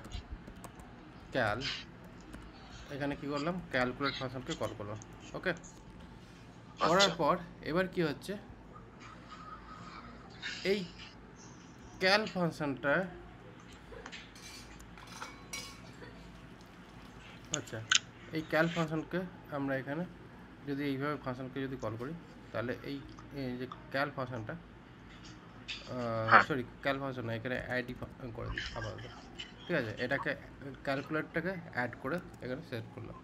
এখানে কী করলাম, ক্যালকুলেট ফাংশনকে কল করলাম, ওকে। করার আচ্ছা পর এবার কি হচ্ছে, এই ক্যাল ফাংশনটা, আচ্ছা এই ক্যাল ফাংশনকে আমরা এখানে যদি এইভাবে ফাংশনকে যদি কল করি, তাহলে এই যে ক্যাল ফাংশনটা, হ্যাঁ সরি ক্যাল ফাংশন না, এখানে আইডি করে দিই আপাতত, ঠিক আছে। এটাকে ক্যালকুলেটরটাকে অ্যাড করে এখানে সেট করলাম।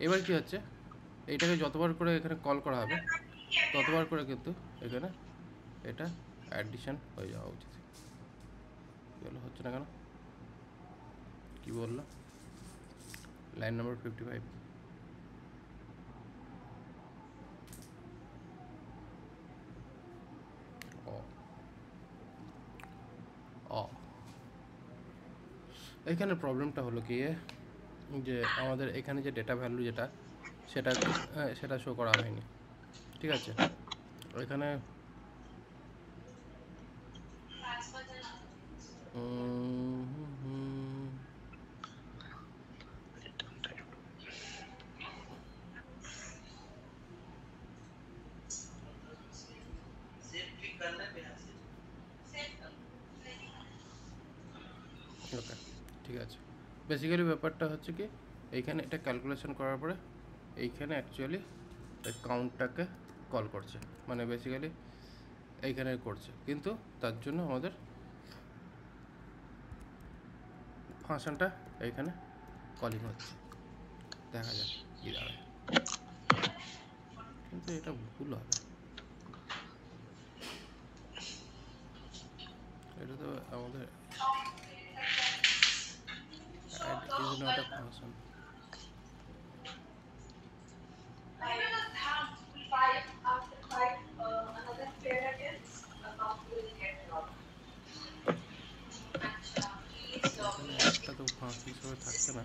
এবার কি হচ্ছে, এইটাকে যতবার করে এখানে কল করা হবে ততবার করে কিন্তু এখানে এটা অ্যাডিশন হয়ে যাওয়া উচিত। এগুলো হচ্ছে না কেন, কী বললো, লাইন নাম্বার 55। ও ও এখানে প্রবলেমটা হলো কি, যে আমাদের এখানে যে ডেটা ভ্যালু যেটা সেটা শো করা হয়নি, ঠিক আছে। এখানে ওকে, ঠিক আছে। বেসিক্যালি ব্যাপারটা হচ্ছে কি, এইখানে এটা ক্যালকুলেশন করার পরে এইখানে অ্যাকচুয়ালি এই কাউন্টটাকে কল করছে, মানে বেসিক্যালি এইখানে করছে, কিন্তু তার জন্য আমাদের ফাংশনটা এইখানে কলিং হচ্ছে। দেখা যাক কী দাঁড়ায়, কিন্তু এটা ভুল হবে, এটা তো আমাদের add is not a function. এখানে একটা তো ফাংশন হিসেবে থাকছে না,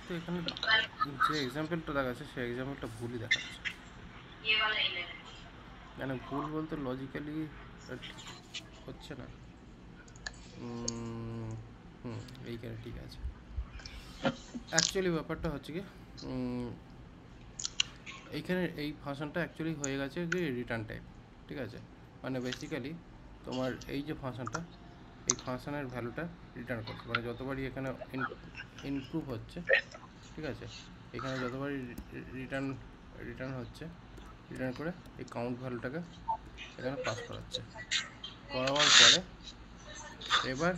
তো এখানে যে এক্সাম্পলটা দেখাচ্ছে সেই এক্সাম্পলটা ভুলই দেখাচ্ছে। মানে ভুল বলতে লজিক্যালি হচ্ছে না। এইখানে ঠিক আছে। অ্যাকচুয়ালি ব্যাপারটা হচ্ছে কি, এইখানে এই ফাংশনটা অ্যাকচুয়ালি হয়ে গেছে কি রিটার্ন টাইপ, ঠিক আছে। মানে বেসিক্যালি তোমার এই যে ফাংশনটা, এই ফাংশনের ভ্যালুটা রিটার্ন করছে, মানে যতবারই এখানে ইনপ্রুভ হচ্ছে, ঠিক আছে, এখানে যতবারই রিটার্ন হচ্ছে, রিটার্ন করে এই কাউন্ট ভ্যালুটাকে এখানে পাস করাচ্ছে, করাবার পরে এবার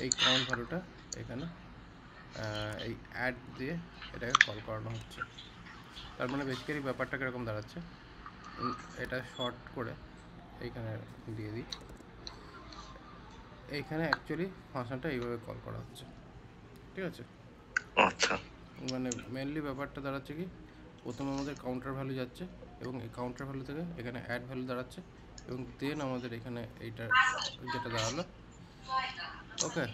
এই কাউন্ট ভ্যালুটা এখানে এই অ্যাড দিয়ে এটাকে কল করানো হচ্ছে। তার মানে বেসিক্যালি ব্যাপারটা কীরকম দাঁড়াচ্ছে, এটা শর্ট করে এইখানে দিয়ে দিই, এইখানে অ্যাকচুয়ালি ফাংশনটা এইভাবে কল করা হচ্ছে, ঠিক আছে। আচ্ছা মানে মেনলি ব্যাপারটা দাঁড়াচ্ছে কি, প্রথমে আমাদের কাউন্টার ভ্যালু যাচ্ছে এবং এই কাউন্টার ভ্যালু থেকে এখানে অ্যাড ভ্যালু দাঁড়াচ্ছে, এবং দেন আমাদের এখানে এইটা যেটা দাঁড়ালো, ওকে,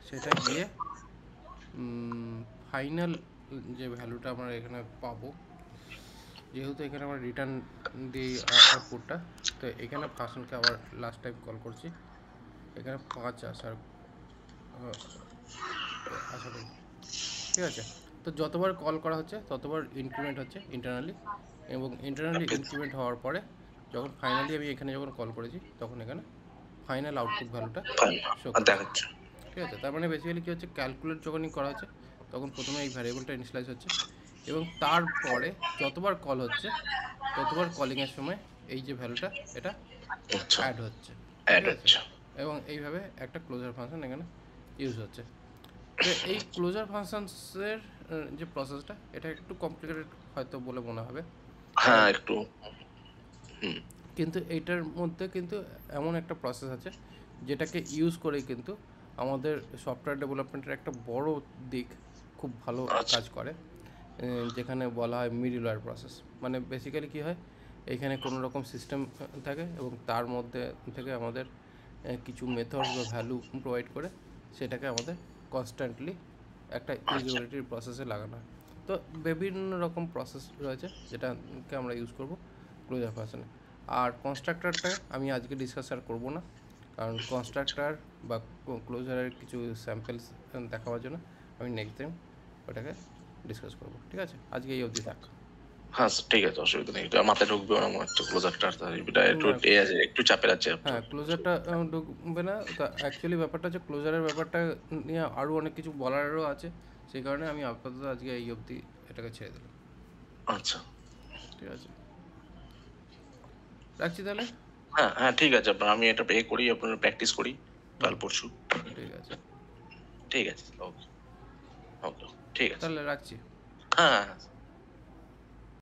সেটা গিয়ে ফাইনাল যে ভ্যালুটা আমরা এখানে পাবো, যেহেতু এখানে আমরা রিটার্ন দিই আউটপুটটা, তো এখানে ফাংশনকে আবার লাস্ট টাইম কল করছি, এখানে 5 আশা করি, ঠিক আছে। তো যতবার কল করা হচ্ছে ততবার ইনক্রিমেন্ট হচ্ছে ইন্টারনালি, এবং ইন্টারনালি ইনক্রিমেন্ট হওয়ার পরে যখন ফাইনালি আমি এখানে যখন কল করেছি তখন এখানে ফাইনাল আউটপুট ভ্যালুটা শো করছে, দেখাচ্ছে। ঠিক আছে। তার মানে বেসিক্যালি কী হচ্ছে, ক্যালকুলেট যখনই করা হচ্ছে তখন প্রথমে এই ভ্যারিয়েবলটা ইনিশিয়ালাইজ হচ্ছে, এবং তারপরে যতবার কল হচ্ছে ততবার কলিংয়ের সময় এই যে ভ্যালুটা এটা আচ্ছা অ্যাড হচ্ছে, অ্যাড ঠিক আছে। হচ্ছে। এবং এইভাবে একটা ক্লোজার ফাংশন এখানে ইউজ হচ্ছে। তো এই ক্লোজার ফাংশনসের যে প্রসেসটা, এটা একটু কমপ্লিকেটেড হয়তো বলে মনে হবে, হ্যাঁ একটু। কিন্তু এইটার মধ্যে কিন্তু এমন একটা প্রসেস আছে যেটাকে ইউজ করেই কিন্তু আমাদের সফটওয়্যার ডেভেলপমেন্টের একটা বড় দিক খুব ভালো কাজ করে, যেখানে বলা হয় মিডলওয়্যার প্রসেস। মানে বেসিক্যালি কী হয়, এখানে কোনো রকম সিস্টেম থাকে এবং তার মধ্যে থেকে আমাদের কিছু মেথডস বা ভ্যালু প্রোভাইড করে সেটাকে আমাদের কনস্ট্যান্টলি একটা ইউজেবিলিটির প্রসেসে লাগানো হয়। তো বিভিন্ন রকম প্রসেস রয়েছে যেটাকে আমরা ইউজ করব ক্লোজার ফাংশনে। আর কনস্ট্রাক্টরটা আমি আজকে ডিসকাস আর করবো না, কারণ কনস্ট্রাক্টর বা ক্লোজারের কিছু স্যাম্পলস দেখাবার জন্য আমি নেক্সট টাইম ওটাকে ডিসকাস করবো, ঠিক আছে। আজকে এই অবধি থাক। হ্যাঁ স্যার, ঠিক আছে, অসুবিধা নেই। এটা মাথায় ঢুকবেও না মনে হচ্ছে ক্লোজারটা, এটা একটু না, আছে, একটু চাপের আছে হ্যাঁ ক্লোজারটা ঢুকবে না। তা অ্যাকচুয়ালি ব্যাপারটা হচ্ছে ক্লোজারের ব্যাপারটা নিয়ে আরও অনেক কিছু বলারও আছে, সেই কারণে আমি আপাতত আজকে এই অবধি এটাকে ছেড়ে দিলাম। আচ্ছা। ঠিক আছে, রাখছি তাহলে। হ্যাঁ হ্যাঁ, ঠিক আছে, আপনার আমি এটা করি, আপনার প্র্যাকটিস করি কাল হুম, পরশু। ঠিক আছে, ঠিক আছে, ওকে ওকে, ঠিক আছে। তাহলে রাখছি। হ্যাঁ হ্যাঁ হ্যাঁ।